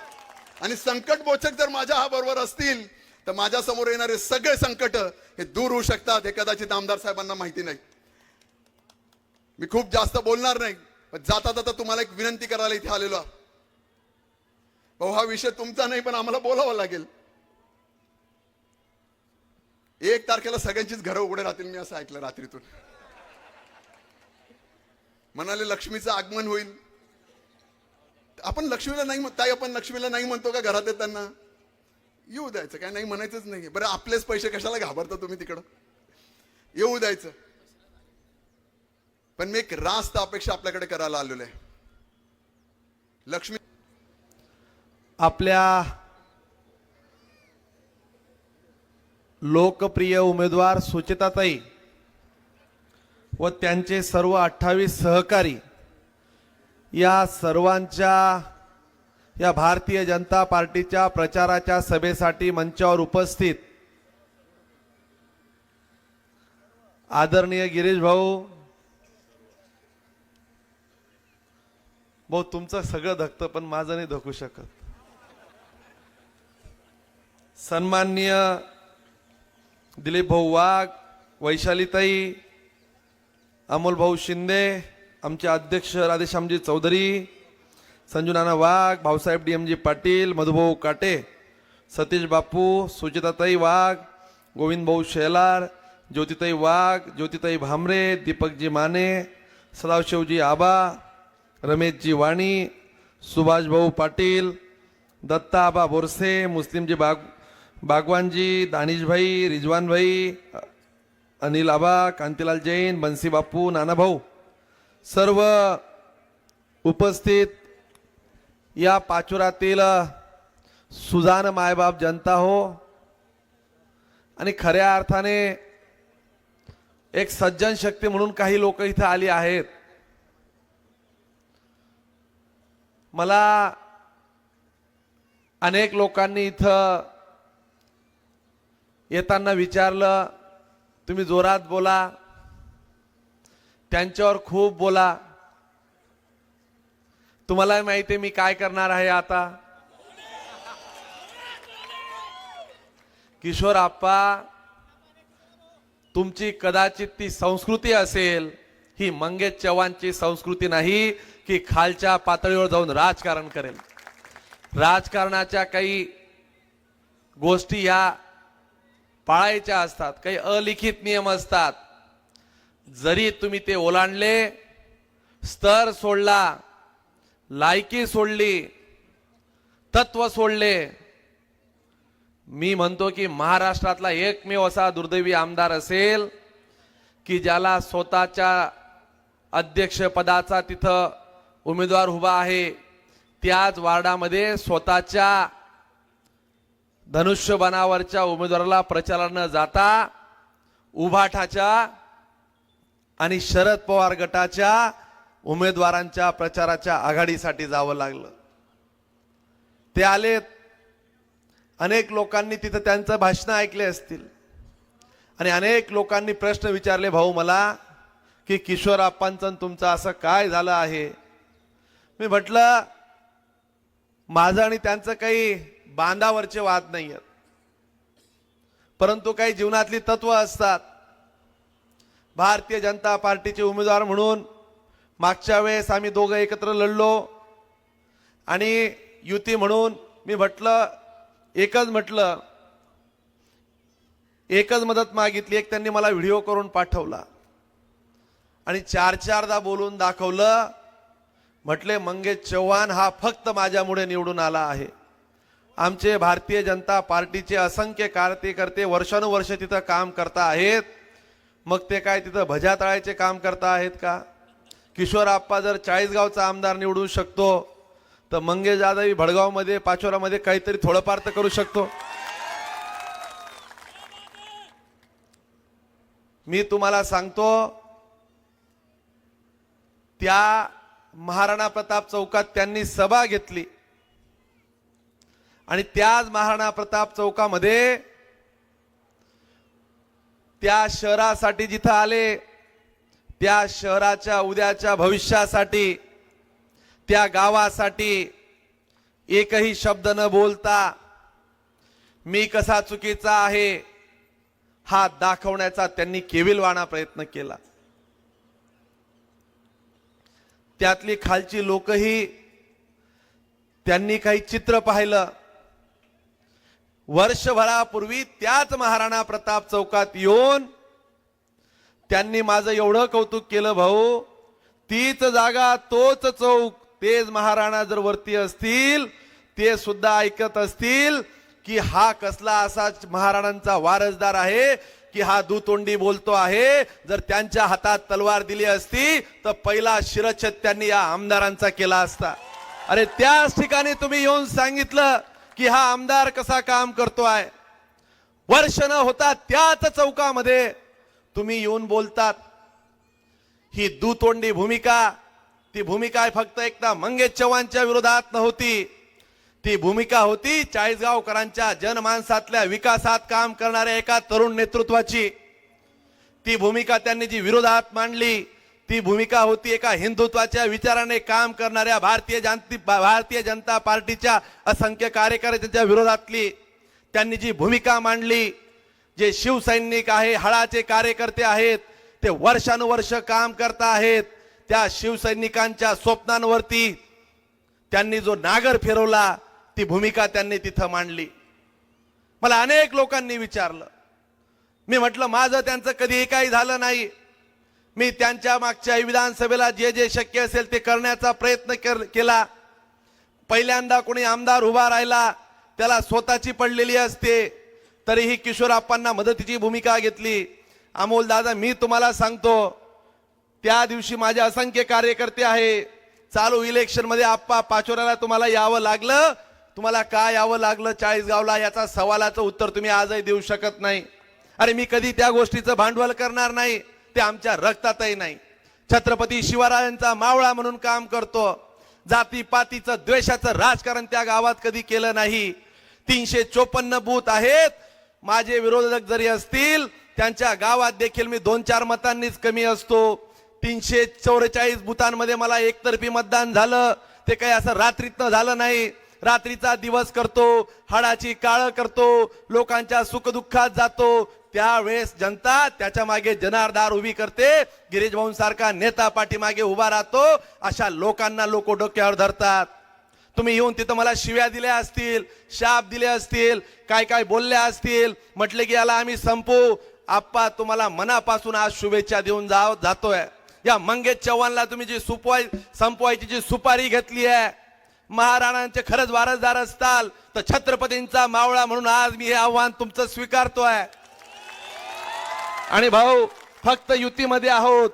आणि संकट मोचक जर माझ्या हा बरोबर असतील तर माझ्या समोर येणारे सगळे संकट हे दूर होऊ शकतात. हे कदाचित आमदार साहेबांना माहिती नाही. मी खूप जास्त बोलणार नाही, पण जाता जाता तुम्हाला एक विनंती करायला इथे आलेलो. अहो हा विषय तुमचा नाही, पण आम्हाला बोलावं लागेल. 1 तारखेला सगळ्यांचीच घरं उघडे राहतील, मी असं ऐकलं रात्रीतून. म्हणाले लक्ष्मीचं आगमन होईल. आपण लक्ष्मीला नाही ताई, आपण लक्ष्मीला नाही म्हणतो का घरात येताना? येऊ द्यायचं, काय नाही म्हणायचंच नाही. बरं आपलेच पैसे कशाला घाबरता तुम्ही तिकडं? येऊ द्यायचं. पण मी एक रास्त अपेक्षा आपल्याकडे करायला आलेलो आहे. लक्ष्मी आपल्या लोकप्रिय उमेदवार सुचिताताई व त्यांचे सर्व 28 सहकारी या सर्वांच्या या भारतीय जनता पार्टीच्या प्रचाराच्या सभेसाठी मंचावर उपस्थित आदरणीय गिरीश भाऊ, तुमचं सगळं धकतं पण माझं नाही धकू शकत. सन्माननीय दिलीप भाऊ वाघ, वैशालीताई, अमोल भाऊ शिंदे, आमचे अध्यक्ष राधेश्यामजी चौधरी, संजू नाना वाघ, भाऊसाहेब डीएमजी पाटील, मधुभाऊ काटे, सतीश बापू, सुचिताताई वाघ, गोविंद भाऊ शेलार, ज्योतिताई वाघ, ज्योतिताई भामरे, दीपकजी माने, सदाशिवजी आबा, रमेशजी वाणी, सुभाष भाऊ पाटील, दत्ता आबा बोरसे, मुस्लिमजी बागवानजी, दानिशभाई, रिजवानभाई, अनिल आबा, कांतीलाल जैन, बंसी बापू, नाना भाऊ, सर्व उपस्थित या पाचोरातील सुजान मायबाप जनता हो, आणि खऱ्या अर्थाने एक सज्जन शक्ती म्हणून काही लोक इथं आली आहेत. मला अनेक लोकांनी इथं येताना विचारलं, तुम्ही जोरात बोला, त्यांच्यावर खूप बोला. तुम्हाला माहिती आहे मी काय करणार आहे आता. किशोर आप्पा, तुमची कदाचित ती संस्कृती असेल, ही मंगेश चव्हाणची संस्कृती नाही की खालच्या पातळीवर जाऊन राजकारण करेल. राजकारणाच्या काही गोष्टी ह्या पाळायच्या असतात, काही अलिखित नियम असतात. जरी तुम्ही ते ओलांडले, स्तर सोडला, लायकी सोडली, तत्व सोडले, मी म्हणतो की महाराष्ट्रातला एकमेव असा दुर्दैवी आमदार असेल की ज्याला स्वतःच्या अध्यक्षपदाचा तिथं उमेदवार उभा आहे, त्याच वार्डामध्ये स्वतःच्या धनुष्यबाणावरच्या उमेदवाराला प्रचाराला न जाता उभाठाच्या आणि शरद पवार गटाच्या उमेदवारांच्या प्रचाराच्या आघाडीसाठी जावं लागलं. ते आलेत, अनेक लोकांनी तिथं त्यांचं भाषण ऐकले असतील आणि अनेक लोकांनी प्रश्न विचारले, भाऊ मला की किशोर आप्पांचं तुमचं असं काय झालं आहे. मी म्हटलं माझं आणि त्यांचं काही बांधावरचे वाद नाही आहेत, परंतु काही जीवनातली तत्व असतात. भारतीय जनता पार्टीचे उमेदवार म्हणून मागच्या वेळेस आम्ही दोघं एकत्र लढलो आणि युती म्हणून मी एकच मदत मागितली. एक त्यांनी मला व्हिडिओ करून पाठवला आणि 4-4दा बोलून दाखवलं. म्हटले मंगेश चव्हाण हा फक्त माझ्यामुळे निवडून आला आहे. आमचे भारतीय जनता पार्टीचे असंख्य कार्यकर्ते वर्षानुवर्ष तिथं काम करता आहेत. मग ते काय तिथं भजा तळायचे काम करता आहेत का? किशोर आप्पा जर 40 गावचा आमदार निवडू शकतो तर मंगेश दादा भडगावमध्ये, पाचोरामध्ये काहीतरी थोडंफार तर करू शकतो. मी तुम्हाला सांगतो, त्या महाराणा प्रताप चौकात त्यांनी सभा घेतली आणि त्याच महाराणा प्रताप चौकामध्ये त्या शहरासाठी जिथं आले, त्या शहराच्या उद्याच्या भविष्यासाठी, त्या गावासाठी एकही शब्द न बोलता मी कसा चुकीचा आहे हा दाखवण्याचा त्यांनी केविलवाणा प्रयत्न केला. त्यातली खालची लोकही त्यांनी काही चित्र पाहिलं. वर्षभरापूर्वी त्याच महाराणा प्रताप चौकात येऊन त्यांनी माझं एवढं कौतुक केलं, भाऊ तीच जागा तोच चौक, तेच महाराणा जर वरती असतील ते सुद्धा ऐकत असतील की हा कसला असा महाराणांचा वारसदार आहे की हा दुतोंडी बोलतो आहे. जर त्यांच्या हातात तलवार दिली असती तर पहिला शिरच्छेद त्यांनी या आमदारांचा केला असता. अरे त्याच ठिकाणी तुम्ही येऊन सांगितलं की हा आमदार कसा काम करतोय. वर्ष न होता त्याच चौकामध्ये तुम्ही येऊन बोलतात. ही दुतोंडी भूमिका, ती भूमिका फक्त एकदा मंगेश चव्हाणच्या विरोधात नव्हती, ती भूमिका होती चाळीसगावकरांच्या जनमानसातल्या विकासात काम करणाऱ्या एका तरुण नेतृत्वाची. ती भूमिका त्यांनी जी विरोधात मांडली ती भूमिका होती एका हिंदुत्वाच्या विचाराने काम करणाऱ्या भारतीय जनता पार्टीच्या असंख्य कार्यकर्त्यांच्या विरोधातली. त्यांनी जी भूमिका मांडली, जे शिवसैनिक आहे, हळाचे कार्यकर्ते आहेत, ते वर्षानुवर्ष काम करता आहेत, त्या शिवसैनिकांच्या स्वप्नांवरती त्यांनी जो नागर फिरवला ती भूमिका त्यांनी तिथं मांडली. मला अनेक लोकांनी विचारलं, मी म्हटलं माझं त्यांचं कधीही काही झालं नाही. मी त्यांच्या मागच्या विधानसभेला जे जे शक्य असेल ते करण्याचा प्रयत्न केला. पहिल्यांदा कोणी आमदार उभा राहिला त्याला स्वतःची पडलेली असते, तरीही किशोरप्पांना मदतीची भूमिका घेतली. अमोल दादा, मी तुम्हाला सांगतो, त्या दिवशी माझे असंख्य कार्यकर्ते आहे. चालू इलेक्शन मध्ये आप्पा पाचोऱ्याला तुम्हाला यावं लागलं. तुम्हाला का यावं लागलं चाळीसगावला, याचा सवालाचं उत्तर तुम्ही आजही देऊ शकत नाही. अरे मी कधी त्या गोष्टीचं भांडवल करणार नाही, ते आमच्या रक्तातही नाही. छत्रपती शिवरायांचा मावळा म्हणून काम करतो. जातीपातीचं द्वेषाचं राजकारण त्या गावात कधी केलं नाही. 354 बूथ आहेत. माझे विरोधक जरी असतील त्यांच्या गावात देखील मी 2-4 मतांनीच कमी असतो. 344 बुथांमध्ये मला एकतर्फी मतदान झालं. ते काही असं रात्रीतनं झालं नाही. रात्रीचा दिवस करतो, हाडाची काळ करतो, लोकांच्या सुखदुःखात जातो. त्यावेळेस जनता त्याच्या मागे जनारदार उभी करते. गिरीश भाऊ सारखा नेता पाठीमागे उभा राहतो. अशा लोकांना लोक डोक्यावर धरतात. तुम्ही येऊन तिथं मला शिव्या दिल्या असतील, शाप दिले असतील, काय काय बोलल्या असतील, म्हटले की याला आम्ही संपू. आप्पा तुम्हाला मनापासून आज शुभेच्छा देऊन जातोय. या मंगेश चव्हाणला तुम्ही जी संपवायची जी सुपारी घेतली आहे, महाराणांचे खरंच वारसदार असताल तर छत्रपतींचा मावळा म्हणून आज मी हे आव्हान तुमचं स्वीकारतोय. आणि भाऊ फक्त युतीमध्ये आहोत,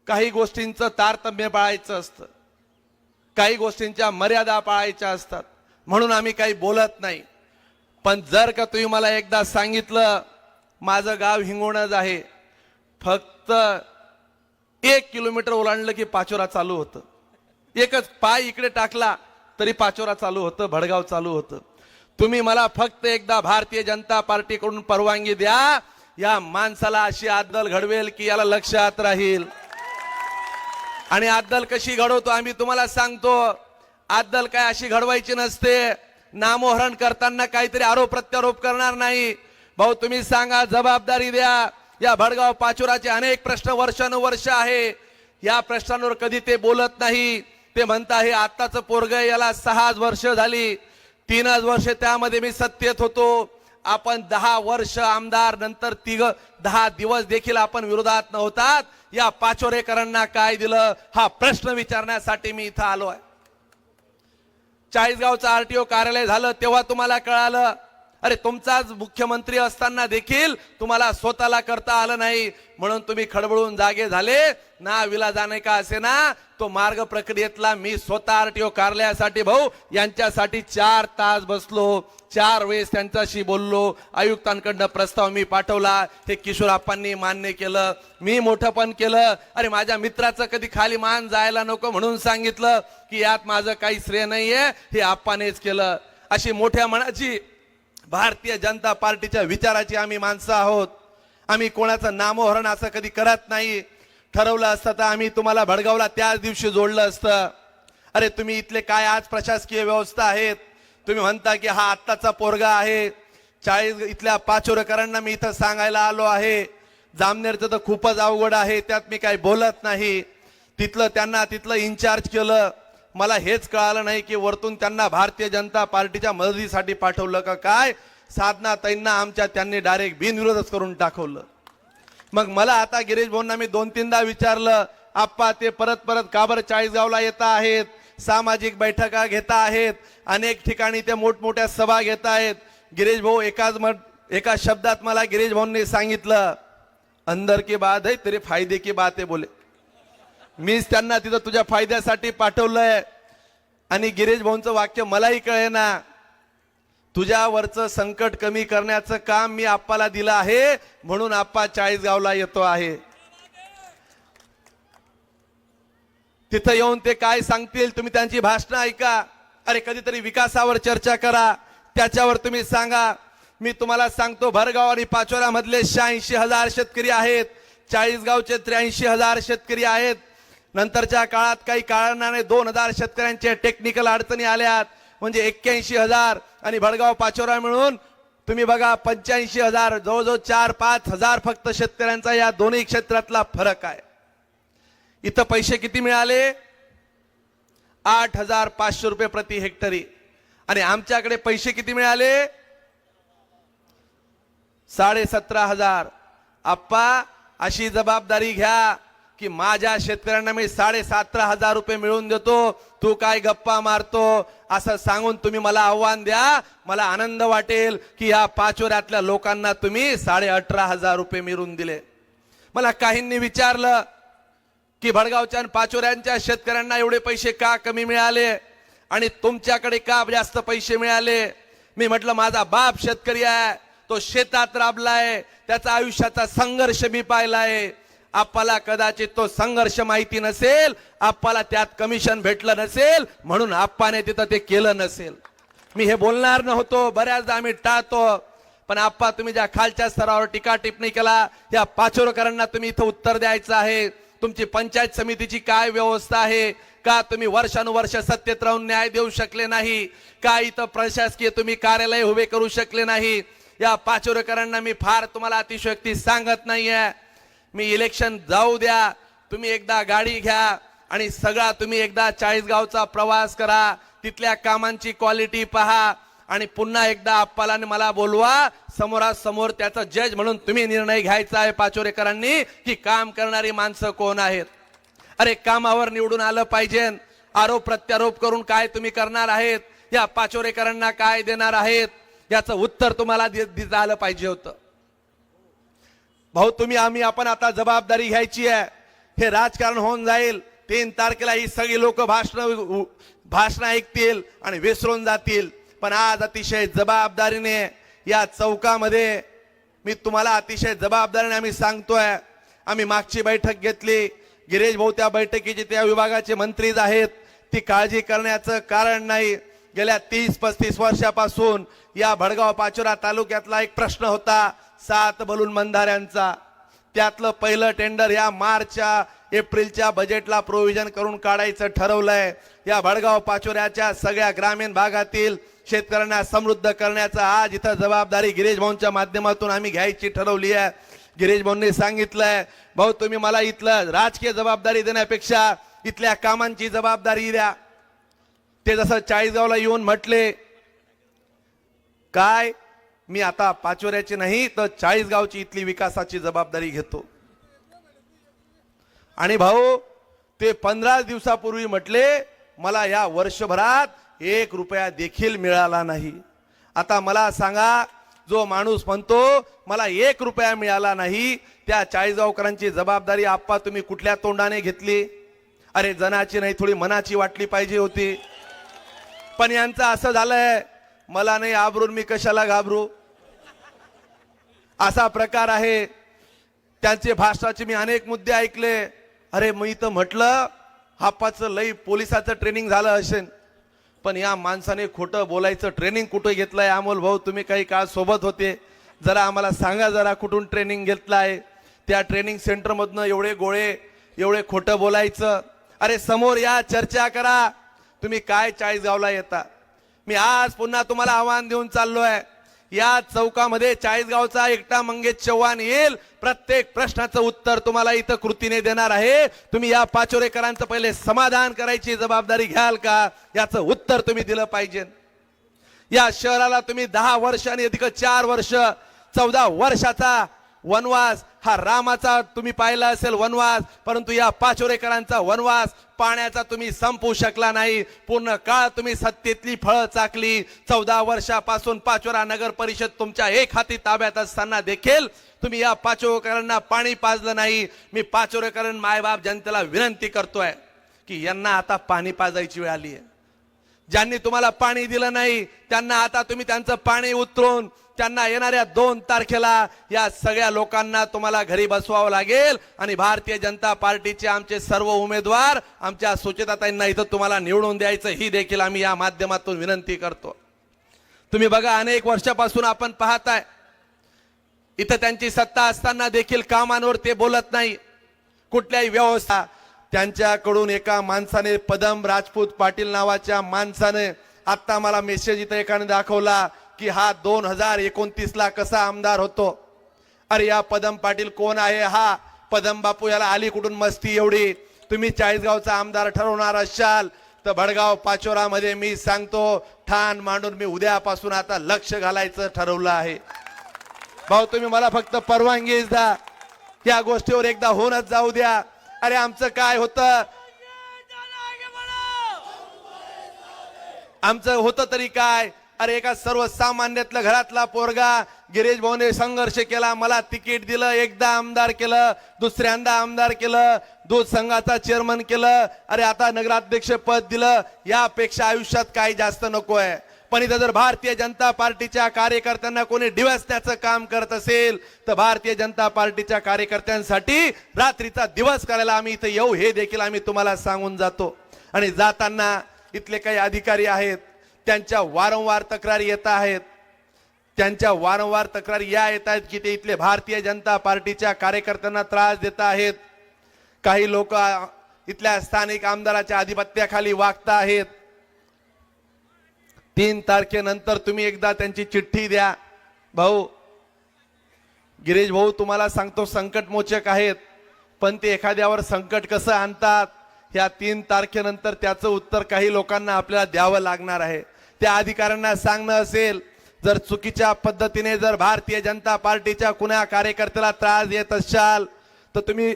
काही गोष्टींचं तारतम्य पाळायचं असतं, काही गोष्टींच्या मर्यादा पाळायच्या असतात, म्हणून आम्ही काही बोलत नाही. पण जर का तुम्ही मला एकदा सांगितलं माझं गाव हिंगोणच आहे, फक्त 1 किलोमीटर ओलांडलं की पाचोरा चालू होतं. एकच पाय इकडे टाकला तरी पाचोरा चालू होतं, भडगाव चालू होतं. तुम्ही मला फक्त एकदा भारतीय जनता पार्टीकडून परवानगी द्या, या माणसाला अशी अद्दल घडवेल की याला लक्षात राहील. आणि अद्दल कशी घडवतो आम्ही तुम्हाला सांगतो. अद्दल काय अशी घडवायची नसते. नामोहरण करताना काहीतरी आरोप प्रत्यारोप करणार नाही. भाऊ तुम्ही सांगा, जबाबदारी द्या. या भडगाव पाचोराचे अनेक प्रश्न वर्षानुवर्ष आहे, या प्रश्नांवर कधी ते बोलत नाही. ते म्हणता हे आत्ताचं पोरग, याला 6 वर्ष झाली, 3 वर्ष त्यामध्ये मी सत्तेत होतो. आपण 10 वर्ष आमदार, नंतर 10 दिवस देखील आपण विरोधात नव्हतात. या पाचोरेकरांना काय दिलं हा प्रश्न विचारण्यासाठी मी इथं आलो आहे. चाळीसगावचं आरटीओ कार्यालय झालं तेव्हा तुम्हाला कळालं. अरे तुमचाच मुख्यमंत्री असताना देखील तुम्हाला स्वतःला करता आलं नाही, म्हणून तुम्ही खडबडून जागे झाले. ना विलाजाने का असे ना, तो मार्ग प्रक्रियेतला मी स्वतः आरटीओ कार्यालयासाठी भाऊ यांच्यासाठी 4 तास बसलो, 4 वेळेस त्यांच्याशी बोललो. आयुक्तांकडनं प्रस्ताव मी पाठवला, हे किशोरप्पांनी मान्य केलं. मी मोठं पण केलं. अरे माझ्या मित्राचं कधी खाली मान जायला नको म्हणून सांगितलं की यात माझं काही श्रेय नाहीये, हे आप्पानेच केलं. अशी मोठ्या मनाची भारतीय जनता पार्टीच्या विचाराची आम्ही माणसं आहोत. आम्ही कोणाचं नामोहरण असं कधी करत नाही. ठरवलं असतं तर आम्ही तुम्हाला भडगावला त्याच दिवशी जोडलं असतं. अरे तुम्ही इथले काय आज प्रशासकीय व्यवस्था आहेत, तुम्ही म्हणता की हा आत्ताचा पोरगा आहे. 40 इथल्या पाचोरेकरांना मी इथं सांगायला आलो आहे, जामनेरचं तर खूपच अवघड आहे, त्यात मी काही बोलत नाही. तिथलं त्यांना तिथलं इन्चार्ज केलं. मला हेच कळालं नाही की वरतून त्यांना भारतीय जनता पार्टीच्या मदतीसाठी पाठवलं का काय. साधनाताईंना आमच्या त्यांनी डायरेक्ट बिनविरोधच करून टाकवलं. मग मला आता गिरीश भाऊंना मी 2-3दा विचारलं, आप्पा ते परत परत का बरं चाळीसगावला येत आहेत, सामाजिक बैठका घेता आहेत, अनेक ठिकाणी ते मोठमोठ्या सभा घेत आहेत. गिरीश भाऊ एका शब्दात मला गिरीश भाऊंनी सांगितलं, अंदर की बात है तेरे फायदे की बात है बोले. मीच त्यांना तिथं तुझ्या फायद्यासाठी पाठवलंय. आणि गिरीश भाऊंचं वाक्य मलाही कळेना, तुझ्यावरचं संकट कमी करण्याचं काम मी आप्पाला दिलं आहे म्हणून आप्पा चाळीसगावला येतो आहे. तिथं येऊन ते काय सांगतील तुम्ही त्यांची भाषणं ऐका. अरे कधीतरी विकासावर चर्चा करा, त्याच्यावर तुम्ही सांगा. मी तुम्हाला सांगतो, भरगाव आणि पाचोरा मधले 86,000 शेतकरी आहेत, चाळीसगावचे 83,000 शेतकरी आहेत. नंतरच्या काळात काही कारणाने 2,000 शेतकऱ्यांच्या टेक्निकल अडचणी आल्यात, म्हणजे 81,000 आणि भडगाव पाचोरा मिळून तुम्ही बघा 85,000, जवळजवळ 4-5 हजार फक्त शेतकऱ्यांचा या दोन्ही क्षेत्रातला फरक आहे. इथं पैसे किती मिळाले? 8,500 रुपये प्रति हेक्टरी. आणि आमच्याकडे पैसे किती मिळाले? 17,500. आप्पा अशी जबाबदारी घ्या की माझ्या शेतकऱ्यांना मी 17,500 रुपये मिळवून देतो, तू काय गप्पा मारतो असं सांगून तुम्ही मला आव्हान द्या. मला आनंद वाटेल की या पाचोऱ्यातल्या लोकांना तुम्ही 18,500 रुपये मिळवून दिले. मला काहींनी विचारलं की भडगावच्या आणि पाचोऱ्यांच्या शेतकऱ्यांना एवढे पैसे का कमी मिळाले आणि तुमच्याकडे का जास्त पैसे मिळाले. मी म्हटलं, माझा बाप शेतकरी आहे, तो शेतात राबलाय, त्याचा आयुष्याचा संघर्ष मी पाहिलाय. आप्पाला कदाचित तो संघर्ष माहिती नसेल, आप्पाला त्यात कमिशन भेटलं नसेल म्हणून आप्पाने तिथं ते केलं नसेल. मी हे बोलणार नव्हतो, बऱ्याचदा आम्ही टाळतो. पण आप्पा तुम्ही ज्या खालच्या स्तरावर टीका टिप्पणी केला, या पाचोरकरांना तुम्ही इथं उत्तर द्यायचं आहे. तुमची पंचायत समितीची काय व्यवस्था आहे, का तुम्ही वर्षानुवर्ष सत्तेत राहून न्याय देऊ शकले नाही, का इथं प्रशासकीय तुम्ही कार्यालय उभे करू शकले नाही. या पाचोरकरांना मी फार तुम्हाला अतिशयोक्ती सांगत नाहीये. मी इलेक्शन जाऊ द्या, तुम्ही एकदा गाडी घ्या आणि सगळा तुम्ही एकदा चाळीसगावचा प्रवास करा, तिथल्या कामांची क्वालिटी पहा आणि पुन्हा एकदा आप्पाला मला बोलवा. समोरासमोर त्याचा जज म्हणून तुम्ही निर्णय घ्यायचा आहे पाचोरेकरांनी की काम करणारी माणसं कोण आहेत. अरे कामावर निवडून आलं पाहिजे, आरोप प्रत्यारोप करून काय तुम्ही करणार आहेत, या पाचोरेकरांना काय देणार आहेत, याचं उत्तर तुम्हाला देता आलं पाहिजे होतं. भाऊ तुम्ही आपण आता जबाबदारी घ्यायची आहे. हे राजकारण होऊन जाईल, 3 तारखेला ही सगळी लोक भाषण ऐकतील आणि विसरून जातील. पण आज अतिशय जबाबदारीने या चौकामध्ये मी तुम्हाला अतिशय जबाबदारीने आम्ही सांगतोय. आम्ही मागची बैठक घेतली, गिरीश भाऊ त्या बैठकीचे त्या विभागाचे मंत्रीच आहेत, ती काळजी करण्याचं कारण नाही. गेल्या 30-35 वर्षापासून या भडगाव पाचोरा तालुक्यातला एक प्रश्न होता 7 बलून बंधाऱ्यांचा. त्यातलं पहिलं टेंडर या मार्चच्या एप्रिलच्या बजेटला प्रोव्हिजन करून काढायचं ठरवलंय. या भडगाव पाचोऱ्याच्या सगळ्या ग्रामीण भागातील शेतकऱ्यांना समृद्ध करण्याचं आज इथं जबाबदारी गिरीश भाऊंच्या माध्यमातून आम्ही घ्यायची ठरवली आहे. गिरीश भाऊंनी सांगितलंय, भाऊ तुम्ही मला इथलं राजकीय जबाबदारी देण्यापेक्षा इथल्या कामांची जबाबदारी द्या. ते जसं चाळीसगावला येऊन म्हटले, काय मी आता पाचोऱ्याची नाही तर चाळीसगावची इथली विकासाची जबाबदारी घेतो. आणि भाऊ ते 15 दिवसापूर्वी म्हटले, मला या वर्षभरात 1 रुपया देखील मिळाला नाही. आता मला सांगा, जो माणूस म्हणतो मला 1 रुपया मिळाला नाही, त्या चाळीसगावकरांची जबाबदारी आप्पा तुम्ही कुठल्या तोंडाने घेतली? अरे जनाची नाही थोडी मनाची वाटली पाहिजे होती. पण यांचं असं झालंय, मला नाही आबरून मी कशाला घाबरू, असा प्रकार आहे. त्यांचे भाषणाचे मी अनेक मुद्दे ऐकले. अरे मी तर म्हटलं हापाचं लई पोलिसाचं ट्रेनिंग झालं असेल, पण या माणसाने खोटं बोलायचं ट्रेनिंग कुठे घेतलंय? अमोल भाऊ तुम्ही काही काळ सोबत होते, जरा आम्हाला सांगा जरा कुठून ट्रेनिंग घेतलाय? त्या ट्रेनिंग सेंटर मधनं एवढे गोळे, एवढे खोटं बोलायचं? अरे समोर या, चर्चा करा. तुम्ही काय चाळीसगावला येता? मी आज पुन्हा तुम्हाला आव्हान देऊन चाललोय, या चौकामध्ये चाळीसगावचा एकटा मंगेश चव्हाण येईल, प्रत्येक प्रश्नाचं उत्तर तुम्हाला इथं कृतीने देणार आहे. तुम्ही या पाचोरेकरांचं पहिले समाधान करायची जबाबदारी घ्याल का, याचं उत्तर तुम्ही दिलं पाहिजे. या शहराला तुम्ही 10 वर्ष आणि अधिक 4 वर्ष 14 वर्षाचा वनवास, हा रामाचा तुम्ही पाहिला असेल वनवास, परंतु या पाचोरेकरांचा वनवास पाण्याचा तुम्ही संपवू शकला नाही. पूर्ण काळ तुम्ही सत्तेतली फळं चाकली. 14 वर्षापासून पाचोरा नगर परिषद तुमच्या एक हाती ताब्यात असताना देखील तुम्ही या पाचोरेकरांना पाणी पाजलं नाही. मी पाचोरेकरांना मायबाप जनतेला विनंती करतोय की यांना आता पाणी पाजायची वेळ आली आहे. ज्यांनी तुम्हाला पाणी दिलं नाही त्यांना आता तुम्ही त्यांचं पाणी उतरून त्यांना येणाऱ्या 2 तारखेला या सगळ्या लोकांना तुम्हाला घरी बसवावं लागेल. आणि भारतीय जनता पार्टीचे आमचे सर्व उमेदवार आमच्या सुचेताताईंना इथं तुम्हाला निवडून द्यायचं, ही देखील आम्ही या माध्यमातून विनंती करतो. तुम्ही बघा, अनेक वर्षापासून आपण पाहताय इथं त्यांची सत्ता असताना देखील कामांवर ते बोलत नाही. कुठल्याही व्यवस्था त्यांच्याकडून एका माणसाने, पदम राजपूत पाटील नावाच्या माणसाने, आता मला मेसेज इथं एकाने दाखवला की हा 2029 ला कसा आमदार होतो. अरे या पदम पाटील कोण आहे? हा पदम बापू, याला आली कुठून मस्ती एवढी? तुम्ही चाळीसगावचा आमदार ठरवणार असाल तर भडगाव पाचोरामध्ये मी सांगतो ठाण मांडून मी उद्यापासून आता लक्ष घालायचं ठरवलं आहे. भाऊ तुम्ही मला फक्त परवानगी द्या, या गोष्टीवर एकदा होऊनच जाऊ द्या. अरे आमचं काय होतं, आमचं होतं तरी काय? अरे एका सर्वसामान्यातल्या घरातला पोरगा गिरीश भाऊने संघर्ष केला, मला तिकीट दिलं, एकदा आमदार केलं, दुसऱ्यांदा आमदार केलं, दूध संघाचा चेअरमन केलं, अरे आता नगराध्यक्ष पद दिलं. यापेक्षा आयुष्यात काही जास्त नको आहे. पण इथं जर भारतीय जनता पार्टीच्या कार्यकर्त्यांना कोणी डिवसण्याचं काम करत असेल तर भारतीय जनता पार्टीच्या कार्यकर्त्यांसाठी रात्रीचा दिवस करायला आम्ही इथं येऊ, हे देखील आम्ही तुम्हाला सांगून जातो. आणि जाताना इथले काही अधिकारी आहेत, त्यांच्या वारंवार तक्रारी येत आहेत. त्यांच्या वारंवार तक्रारी या येत आहेत की ते इथले भारतीय जनता पार्टीच्या कार्यकर्त्यांना त्रास देत आहेत. काही लोक इथल्या स्थानिक आमदाराच्या आधिपत्याखाली वागत आहेत. 3 तारखेनंतर तुम्ही एकदा त्यांची चिठ्ठी द्या. भाऊ गिरीश भाऊ तुम्हाला सांगतो संकटमोचक आहेत, पण ते एखाद्यावर संकट कसं आणतात या 3 तारखेनंतर त्याचं उत्तर काही लोकांना आपल्याला द्यावं लागणार आहे. त्या अधिकाऱ्यांना सांगणं असेल, जर चुकीच्या पद्धतीने जर भारतीय जनता पार्टीच्या कुणा कार्यकर्त्याला त्रास देत असाल तर तुम्ही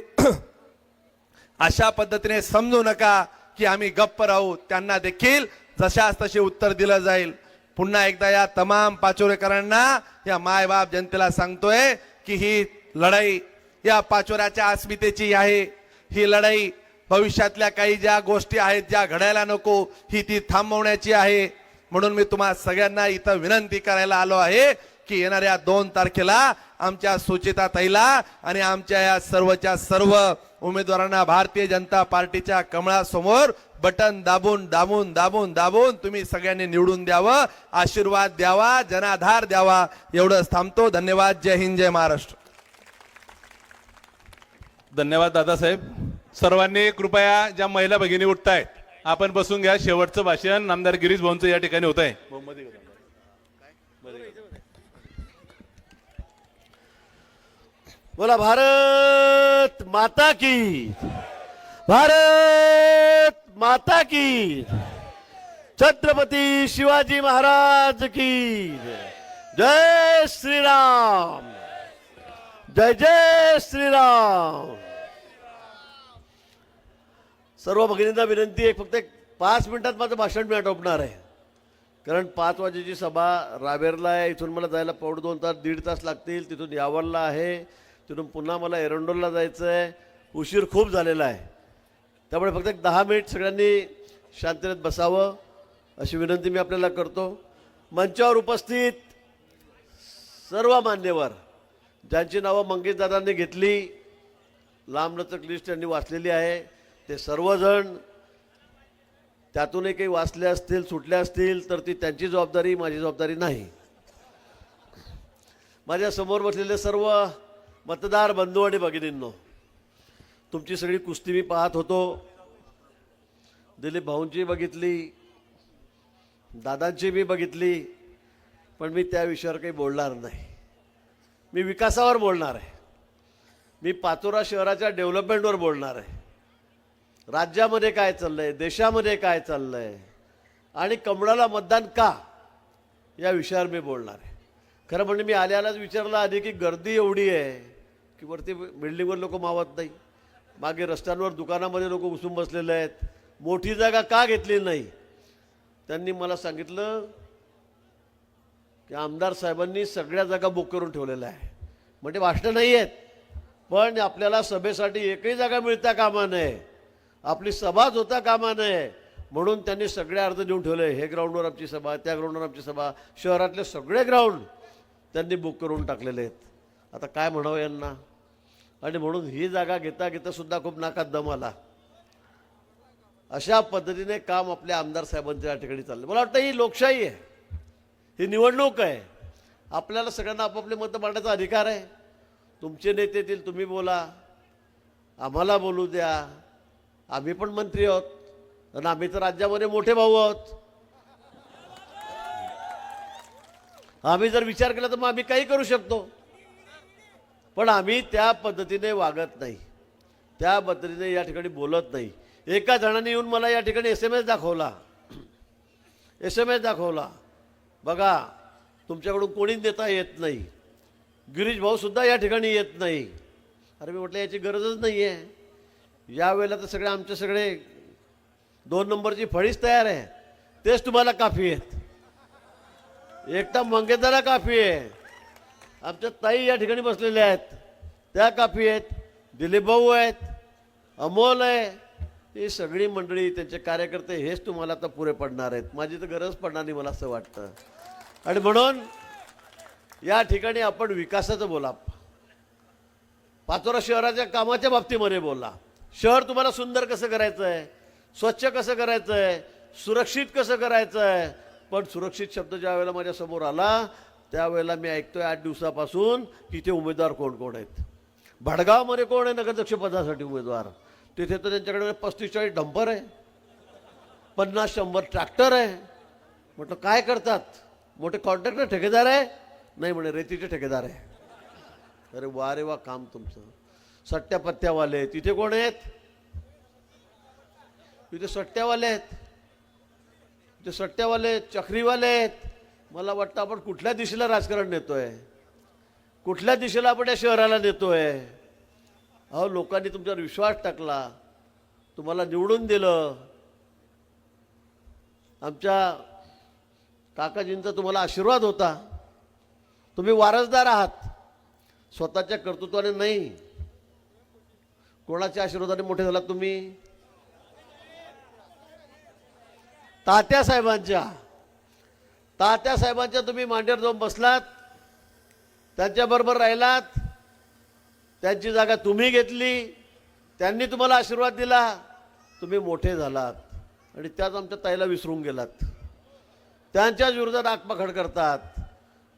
अशा पद्धतीने समजू नका की आम्ही गप्प राहू. त्यांना देखील जशास तसे उत्तर दिलं जाईल. पुन्हा एकदा या तमाम पाचोरेकरांना, या मायबाप जनतेला सांगतोय की ही लढाई या पाचोऱ्याच्या अस्मितेची आहे. ही लढाई भविष्यातल्या काही ज्या गोष्टी आहेत ज्या घडायला नको, ही ती थांबवण्याची आहे. म्हणून मी तुम्हा सगळ्यांना इथं विनंती करायला आलो आहे की येणाऱ्या 2 तारखेला आमच्या सुचिताताईला आणि आमच्या या सर्वच्या सर्व उमेदवारांना भारतीय जनता पार्टीच्या कमळासमोर बटन दाबून दाबून दाबून दाबून तुम्ही सगळ्यांनी निवडून द्यावं, आशीर्वाद द्यावा, जनाधार द्यावा. एवढंच थांबतो. धन्यवाद. जय हिंद, जय महाराष्ट्र. धन्यवाद दादासाहेब. सर्वांनी कृपया ज्या महिला भगिनी उठतायत आपण बसून घ्या. शेवटचं भाषण आमदार गिरीश भाऊंचं या ठिकाणी होत आहे. बोला भारत माता की, भारत माता की, छत्रपती शिवाजी महाराज की जय श्रीराम, जय जय श्रीराम. सर्व भगिनींना विनंती आहे, फक्त 5 मिनिटात माझं भाषण मी आटोपणार आहे, कारण 5 वाजेची सभा रावेरला आहे. इथून मला जायला 1.5 तास 1.5 तास लागतील. तिथून यावलला आहे, तिथून पुन्हा मला एरंडोलला जायचं आहे. उशीर खूप झालेला आहे. त्यामुळे फक्त 10 मिनिट सगळ्यांनी शांततेत बसावं अशी विनंती मी आपल्याला करतो. मंचावर उपस्थित सर्व मान्यवर ज्यांची नावं मंगेशदादांनी घेतली, लांबलचक लिस्ट त्यांनी वाचलेली आहे, ते सर्वजण त्यातूनही काही वाचले असतील, सुटले असतील तर ती त्यांची जबाबदारी, माझी जबाबदारी नाही. माझ्या समोर बसलेले सर्व मतदार बंधू आणि भगिनींनो, तुमची सगळी कुस्ती मी पाहत होतो. दिलीप भाऊंची बघितली, दादांची मी बघितली. पण मी त्या विषयावर काही बोलणार नाही. मी विकासावर बोलणार आहे. मी पाचोरा शहराच्या डेव्हलपमेंटवर बोलणार आहे. राज्यामध्ये काय चाललंय, देशामध्ये काय चाललंय आणि कमळाला मतदान का, या विषयावर मी बोलणार आहे. खरं म्हणजे मी आल्यालाच विचारलं आधी की गर्दी एवढी आहे की वरती बिल्डिंगवर लोक मावत नाही, मागे रस्त्यांवर दुकानामध्ये लोक घुसून बसलेले आहेत, मोठी जागा का घेतली नाही. त्यांनी मला सांगितलं की आमदार साहेबांनी सगळ्या जागा बुक करून ठेवलेल्या आहे. म्हणजे भाषणं नाही आहेत, पण आपल्याला सभेसाठी एकही जागा मिळता कामा नये, आपली सभाच होता कामा नये, म्हणून त्यांनी सगळे अर्ज देऊन ठेवले. हे ग्राउंडवर आमची सभा, त्या ग्राउंडवर आमची सभा, शहरातले सगळे ग्राउंड त्यांनी बुक करून टाकलेले आहेत. आता काय म्हणावं यांना. आणि म्हणून ही जागा घेता घेता सुद्धा खूप नाकात दम आला. अशा पद्धतीने काम आपल्या आमदार साहेबांच्या या ठिकाणी चाललं. मला वाटतं ही लोकशाही आहे, ही निवडणूक आहे. आपल्याला सगळ्यांना आपापले मतं मांडण्याचा अधिकार आहे. तुमचे नेते येतील, तुम्ही बोला, आम्हाला बोलू द्या. आम्ही पण मंत्री आहोत आणि आम्ही तर राज्यामध्ये मोठे भाऊ आहोत. आम्ही जर विचार केला तर मग आम्ही काही करू शकतो, पण आम्ही त्या पद्धतीने वागत नाही, त्या पद्धतीने या ठिकाणी बोलत नाही. एका जणाने येऊन मला या ठिकाणी SMS दाखवला, SMS दाखवला, बघा तुमच्याकडून कोणी नेता येत नाही, गिरीश भाऊ सुद्धा या ठिकाणी येत नाही. अरे मी म्हटलं याची गरजच नाही आहे. यावेळेला तर सगळे आमचे सगळे 2 नंबरची फळीच तयार आहे, तेच तुम्हाला काफी आहेत. एकटा मंगेदारा काफी आहे, आमच्या ताई या ठिकाणी बसलेल्या आहेत त्या काफी आहेत, दिलीप भाऊ आहेत, अमोल आहे, ही सगळी मंडळी त्यांचे कार्यकर्ते हेच तुम्हाला आता पुरे पडणार आहेत. माझी तर गरज पडणार नाही मला असं वाटतं. आणि म्हणून या ठिकाणी आपण विकासाचं बोला, पाचोरा शहराच्या कामाच्या बाबतीमध्ये बोला. शहर तुम्हाला सुंदर कसं करायचं आहे, स्वच्छ कसं करायचं आहे, सुरक्षित कसं करायचं आहे. पण सुरक्षित शब्द ज्या वेळेला माझ्यासमोर आला त्यावेळेला मी ऐकतोय 8 दिवसापासून की ते उमेदवार कोण कोण आहेत. भडगावमध्ये कोण आहे नगराध्यक्ष पदासाठी उमेदवार, तिथे तर त्यांच्याकडे 35-40 डंपर आहे, 50-100 ट्रॅक्टर आहे. म्हटलं काय करतात, मोठे कॉन्ट्रॅक्टर ठेकेदार आहे, नाही म्हणे रेतीचे ठेकेदार आहे. अरे वा रे वा काम तुमचं. सट्ट्या पत्त्यावाले तिथे कोण आहेत, तिथे सट्ट्यावाले आहेत, तिथे सट्ट्यावाले चक्रीवाले आहेत. मला वाटतं आपण कुठल्या दिशेला राजकारण नेतोय, कुठल्या दिशेला आपण या शहराला नेतोय. अहो लोकांनी तुमच्यावर विश्वास टाकला, तुम्हाला निवडून दिलं, आमच्या काकाजींचा तुम्हाला आशीर्वाद होता, तुम्ही वारसदार आहात. स्वतःच्या कर्तृत्वाने नाही, कोणाच्या आशीर्वादाने मोठे झालात तुम्ही, तात्यासाहेबांच्या तुम्ही मांडीवर जाऊन बसलात, त्यांच्याबरोबर राहिलात, त्यांची जागा तुम्ही घेतली, त्यांनी तुम्हाला आशीर्वाद दिला, तुम्ही मोठे झालात. आणि त्याच आमच्या ताईला विसरून गेलात, त्यांच्याच विरोधात आगपाखड करतात.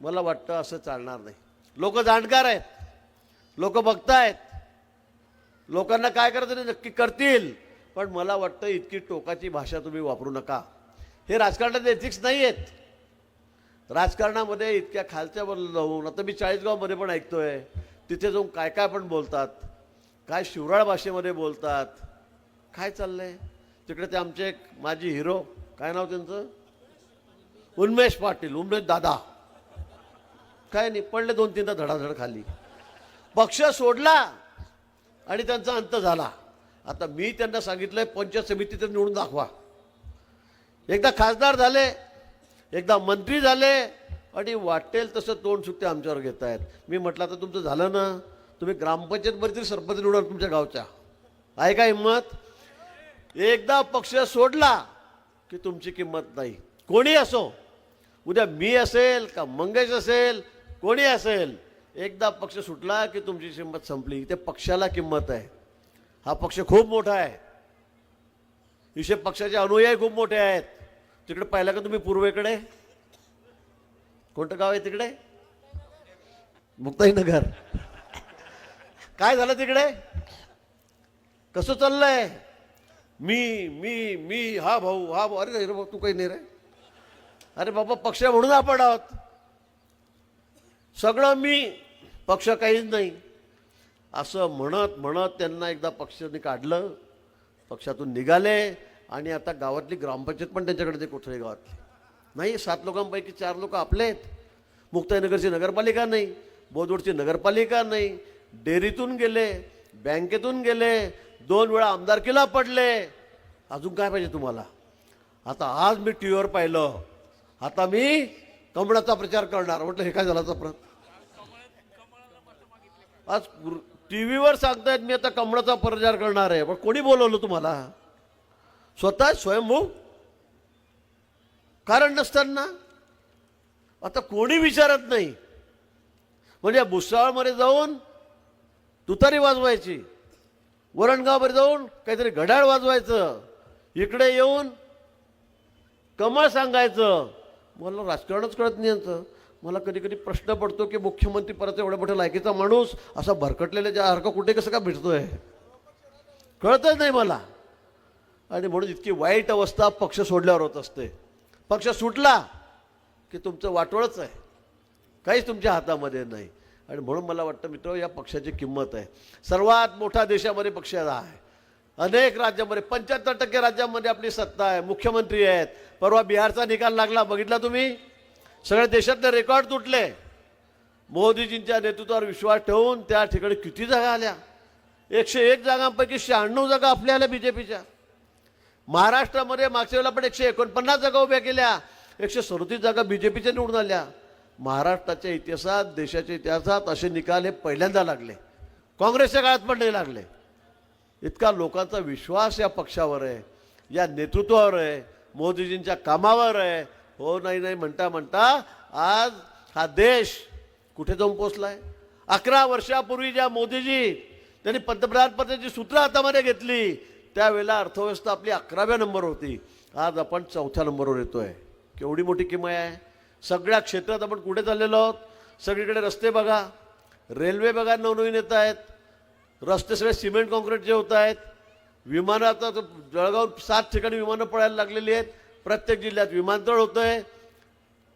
मला वाटतं असं चालणार नाही. लोक जाणकार आहेत, लोक बघतायत, लोकांना काय करायचं ते नक्की करतील. पण मला वाटतं इतकी टोकाची भाषा तुम्ही वापरू नका. हे राजकारणात एथिक्स नाही आहेत. राजकारणामध्ये इतक्या खालच्या वर जाऊन, आता मी 40गावमध्ये पण ऐकतोय, तिथे जाऊन काय काय पण बोलतात, काय शिवराळ भाषेमध्ये बोलतात. काय चाललंय तिकडे. ते आमचे एक माजी हिरो, काय नाव त्यांचं, उन्मेष पाटील, उन्मेष दादा, काय नाही पडले 2-3दा धडाधड खाली. पक्ष सोडला आणि त्यांचा अंत झाला. आता मी त्यांना सांगितलंय पंचायत समितीत निवडून दाखवा. एकदा खासदार झाले, एकदा मंत्री झाले आणि वाटेल तसं तोंड सुट्टे आमच्यावर घेत आहेत. मी म्हटलं तर तुमचं झालं ना, तुम्ही ग्रामपंचायतमध्ये तरी सरपंच निवडणार तुमच्या गावच्या, आहे का हिंमत. एकदा पक्ष सोडला की तुमची किंमत नाही. कोणी असो, उद्या मी असेल का मंगेश असेल, कोणी असेल, एकदा पक्ष सुटला की तुमची किंमत संपली. ते पक्षाला किंमत आहे. हा पक्ष खूप मोठा आहे, विषय पक्षाचे अनुयायी खूप मोठे आहेत. तिकडे पाहिलं का तुम्ही पूर्वेकडे, कोणतं गाव आहे तिकडे, मुक्ताईनगर. काय झालं तिकडे, कसं चाललंय, मी मी मी हा भाऊ हा भाऊ. अरे रे भाऊ तू काही नाही रे. अरे बाबा पक्ष म्हणून आपण आहोत, सगळं मी, पक्ष काहीच नाही असं म्हणत म्हणत त्यांना एकदा पक्षाने काढलं, पक्षातून निघाले आणि आता गावातली ग्रामपंचायत पण त्यांच्याकडे ते कोथळे गावातली नाही. 7 लोकांपैकी 4 लोक आपले आहेत. मुक्ताईनगरची नगरपालिका नाही, बोदवडची नगरपालिका नाही, डेअरीतून गेले, बँकेतून गेले, 2 वेळा आमदारकीला पडले. अजून काय पाहिजे तुम्हाला? आता आज मी टी व्हीवर पाहिलं, आता मी कमळाचा प्रचार करणार. म्हटलं हे काय झाला परत? आज टी व्हीवर सांगतायत मी आता कमळाचा प्रचार करणार आहे. पण कोणी बोलवलं तुम्हाला? स्वतः स्वयंभू, कारण नसताना आता कोणी विचारत नाही. म्हणजे भुसावळमध्ये जाऊन तुतारी वाजवायची, वरणगावमध्ये जाऊन काहीतरी घड्याळ वाजवायचं, इकडे येऊन कमळ सांगायचं. मला राजकारणच कळत नाही यांचं. मला कधी कधी प्रश्न पडतो की मुख्यमंत्री परत एवढ्या मोठ्या लायकीचा माणूस असा भरकटलेल्या सारखा कुठे कसं का भेटतोय, कळतच नाही मला. आणि म्हणून इतकी वाईट अवस्था पक्ष सोडल्यावर होत असते. पक्ष सुटला की तुमचं वाटोळच आहे, काहीच तुमच्या हातामध्ये नाही. आणि म्हणून मला वाटतं मित्र, या पक्षाची किंमत आहे. सर्वात मोठा देशामध्ये पक्ष आहे. अनेक राज्यामध्ये 75% राज्यांमध्ये आपली सत्ता आहे, मुख्यमंत्री आहेत. परवा बिहारचा निकाल लागला, बघितला तुम्ही? सगळ्या देशातले रेकॉर्ड तुटले. मोदीजींच्या नेतृत्वावर विश्वास ठेवून त्या ठिकाणी किती जागा आल्या? 101 जागांपैकी 96 जागा आपल्या आल्या बीजेपीच्या. महाराष्ट्रामध्ये मागच्या वेळेला पण 149 जागा उभ्या केल्या, 137 जागा बीजेपीच्या निवडून आल्या. महाराष्ट्राच्या इतिहासात, देशाच्या इतिहासात असे निकाल हे पहिल्यांदा लागले. काँग्रेसच्या काळात पण नाही लागले. इतका लोकांचा विश्वास या पक्षावर आहे, या नेतृत्वावर आहे, मोदीजींच्या कामावर आहे. हो नाही नाही म्हणता म्हणता आज हा देश कुठे जाऊन पोचलाय? 11 वर्षापूर्वी ज्या मोदीजी त्यांनी पंतप्रधानपदाची सूत्र हातामध्ये घेतली, त्यावेळेला अर्थव्यवस्था आपली 11व्या नंबर होती. आज आपण 4थ्या नंबरवर येतोय. केवढी मोठी किमया आहे. सगळ्या क्षेत्रात आपण कुठे चाललेलो आहोत? सगळीकडे रस्ते बघा, रेल्वे बघा, नवनवीन येत आहेत. रस्ते सगळे सिमेंट कॉन्क्रीटचे होत आहेत. विमानं आता जळगाव 7 ठिकाणी विमानं पडायला लागलेली आहेत. प्रत्येक जिल्ह्यात विमानतळ होतंय.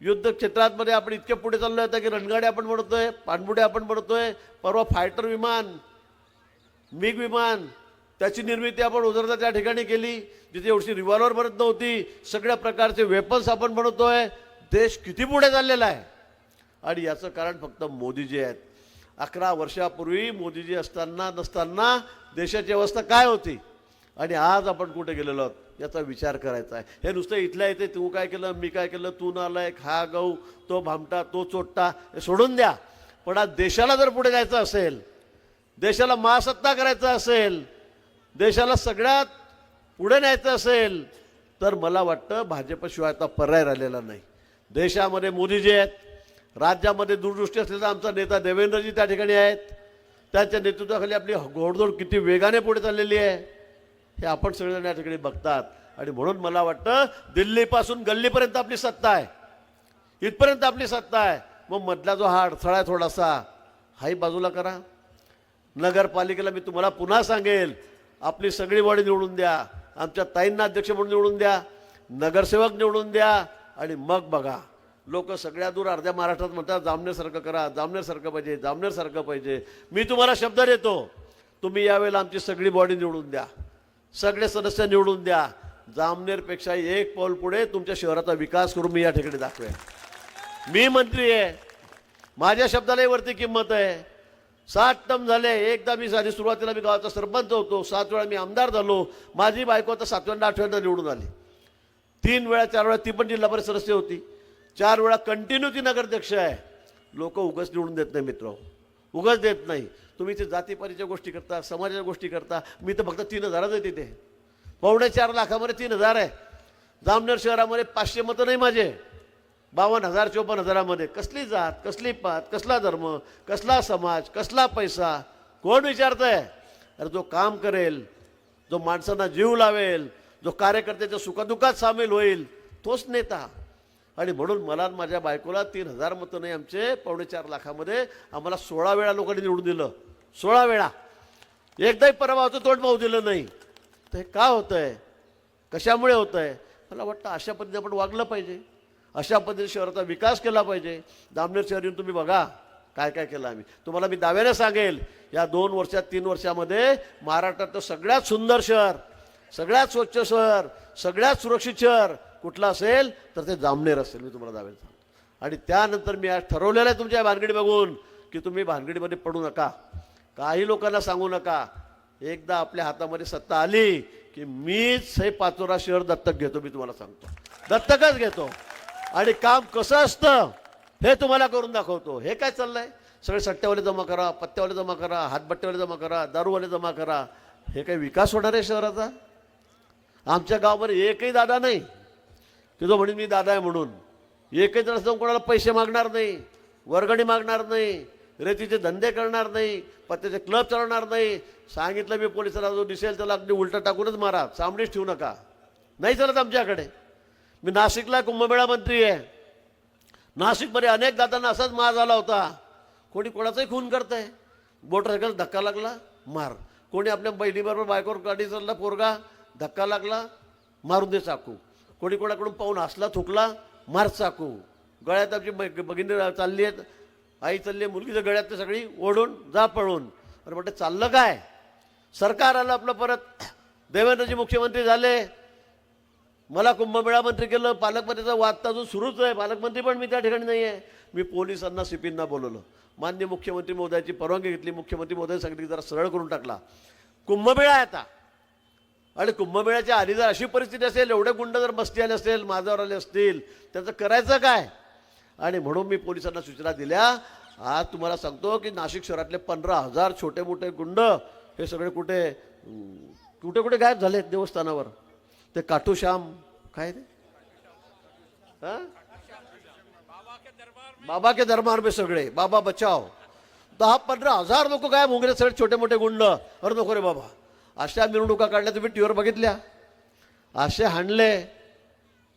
युद्ध क्षेत्रामध्ये आपण इतके पुढे चाललो आहे की रणगाड्या आपण बनवतोय, पाणबुड्या आपण बनवतोय. परवा फायटर विमान, मिग विमान, त्याची निर्मिती आपण उजरता त्या ठिकाणी केली जिथे एवढी रिव्हॉल्वर बनत नव्हती. सगळ्या प्रकारचे वेपन्स आपण बनवतोय. देश किती पुढे चाललेला आहे. आणि याचं कारण फक्त मोदीजी आहेत. 11 वर्षापूर्वी मोदीजी असताना नसताना देशाची अवस्था काय होती आणि आज आपण कुठे गेलेलो आहोत याचा विचार करायचा आहे. हे नुसतं इथल्या इथे तू काय केलं, मी काय केलं, तू नालायक, हा गहू, तो भामटा, तो चोट्टा, हे सोडून द्या. पण आज देशाला जर पुढे जायचं असेल, देशाला महासत्ता करायचं असेल, देशाला सगळ्यात पुढे न्यायचं असेल, तर मला वाटतं भाजपशिवाय आता पर्याय राहिलेला नाही. देशामध्ये मोदीजी आहेत, राज्यामध्ये दूरदृष्टी असलेला आमचा नेता देवेंद्रजी त्या ठिकाणी आहेत. त्यांच्या नेतृत्वाखाली आपली घोडदौड किती वेगाने पुढे चाललेली आहे हे आपण सगळेजण या ठिकाणी बघतात. आणि म्हणून मला वाटतं दिल्लीपासून गल्लीपर्यंत आपली सत्ता आहे, इथपर्यंत आपली सत्ता आहे. मग मधला जो हा अडथळा आहे थोडासा, हाही बाजूला करा. नगरपालिकेला मी तुम्हाला पुन्हा सांगेल, आपली सगळी बॉडी निवडून द्या, आमच्या ताईंना अध्यक्ष म्हणून निवडून द्या, नगरसेवक निवडून द्या. आणि मग बघा, लोक सगळ्या दूर अर्ध्या महाराष्ट्रात म्हणतात जामनेरसारखं करा, जामनेरसारखं पाहिजे, जामनेरसारखं पाहिजे. मी तुम्हाला शब्द देतो, तुम्ही यावेळेला आमची सगळी बॉडी निवडून द्या, सगळे सदस्य निवडून द्या. जामनेरपेक्षा 1 पाऊल पुढे तुमच्या शहराचा विकास करून मी या ठिकाणी दाखवेन. मी मंत्री आहे, माझ्या शब्दालाही वरती किंमत आहे. 60 टर्म झाले. एकदा मी आधी सुरुवातीला मी गावाचा सरपंच होतो, 7 वेळा मी आमदार झालो. माझी बायको आता 7व्यांदा 8व्यांदा निवडून आली. 3 वेळा 4 वेळा ती पण जिल्हा परिषद सदस्य होती. 4 वेळा कंटिन्यू ती नगराध्यक्ष आहे. लोक उगाच निवडून देत नाही मित्र, उगाच देत नाही. तुम्ही ते जातीपातीच्या गोष्टी करता, समाजाच्या गोष्टी करता. मी तर फक्त 3,000च आहे तिथे. 4.25 लाखामध्ये 3,000 आहे. जामनेर शहरामध्ये 500 मतं नाही माझे. 52,000 54,000मध्ये कसली जात, कसली पात, कसला धर्म, कसला समाज, कसला पैसा, कोण विचारतंय? अरे जो काम करेल, जो माणसांना जीव लावेल, जो कार्यकर्त्याच्या सुखदुःखात सामील होईल, तोच नेता. आणि म्हणून मला आणि माझ्या बायकोला 3,000 मतं नाही आमचे. 4.25 लाखामध्ये आम्हाला 16 वेळा लोकांनी निवडून दिलं. 16 वेळा. एकदाही पराभवाचं तोंड पाहू दिलं नाही. तर हे का होतंय, कशामुळे होतंय? मला वाटतं अशा पद्धतीने आपण वागलं पाहिजे, अशा पद्धतीने शहराचा विकास केला पाहिजे. जामनेर शहर येऊन तुम्ही बघा, काय काय केलं आम्ही. तुम्हाला मी दाव्याने सांगेल, या 2 वर्षात 3 वर्षामध्ये महाराष्ट्रातलं सगळ्यात सुंदर शहर, सगळ्यात स्वच्छ शहर, सगळ्यात सुरक्षित शहर कुठलं असेल तर ते जामनेर असेल. मी तुम्हाला दाव्याने सांगतो. आणि त्यानंतर मी आज ठरवलेलं आहे तुमच्या भानगडी बघून की तुम्ही भानगडीमध्ये पडू नका. काही लोकांना सांगू नका. एकदा आपल्या हातामध्ये सत्ता आली की मीच हे पाचोरा शहर दत्तक घेतो. मी तुम्हाला सांगतो, दत्तकच घेतो. आणि काम कसं असतं हे तुम्हाला करून दाखवतो. हे काय चाललंय, सगळे सट्ट्यावाले जमा करा, पत्त्यावाले जमा करा, हातबट्ट्यावाले जमा करा, दारूवाले जमा करा. हे काही विकास होणार आहे शहराचा? आमच्या गावामध्ये एकही दादा नाही की जो म्हणेन मी दादा आहे म्हणून. एकही जण असं कोणाला पैसे मागणार नाही, वर्गणी मागणार नाही, रेतीचे धंदे करणार नाही, पत्त्याचे क्लब चालवणार नाही. सांगितलं मी पोलिसांना, जो दिसेल त्याला अगदी उलटा टाकूनच मारा, सामनेच ठेवू नका. नाही चालत आमच्याकडे. मी नाशिकला कुंभमेळा मंत्री आहे. नाशिकमध्ये अनेक दादांना असाच मार झाला होता. कोणी कोणाचाही खून करतंय, मोटरसायकल धक्का लागला मार. कोणी आपल्या बहिणीबरोबर बायकोवर गाडी चालला पोरगा, धक्का लागला मारून दे चाकू. कोणी कोणाकडून पाहून हसला थुकला मार चाकू. गळ्यात आमची भगिनी चालली आहेत, आई चालली आहे, मुलगीच्या गळ्यात सगळी ओढून जा पळून. अरे म्हटलं चाललं काय? सरकार आलं आपलं, परत देवेंद्रजी मुख्यमंत्री झाले, मला कुंभमेळा मंत्री केलं. पालकमंत्रीचा वाद तर अजून सुरूच आहे. पालकमंत्री पण मी त्या ठिकाणी नाही आहे. मी पोलिसांना सीपींना बोलवलं, माननीय मुख्यमंत्री महोदयाची परवानगी घेतली. मुख्यमंत्री महोदय सांगितली जरा सरळ करून टाकला. कुंभमेळा आहे आता, आणि कुंभमेळ्याच्या आधी जर अशी परिस्थिती असेल, एवढे गुंड जर मस्ती आले असेल, माझ्यावर आले असतील, त्याचं करायचं काय? आणि म्हणून मी पोलिसांना सूचना दिल्या. आज तुम्हाला सांगतो की नाशिक शहरातले 15,000 छोटे मोठे गुंड हे सगळे कुठे कुठे कुठे गायब झालेत देवस्थानावर. ते काठूश्याम काय ते बाबा के दरबार में सगळे बाबा बचाव. 10-15,000 लोक गायब होंगे सगळे छोटे मोठे गुंड. अरे नको रे बाबा. अशा मिरवणुका काढल्या, तुम्ही टीव्हीवर बघितल्या. असे हाणले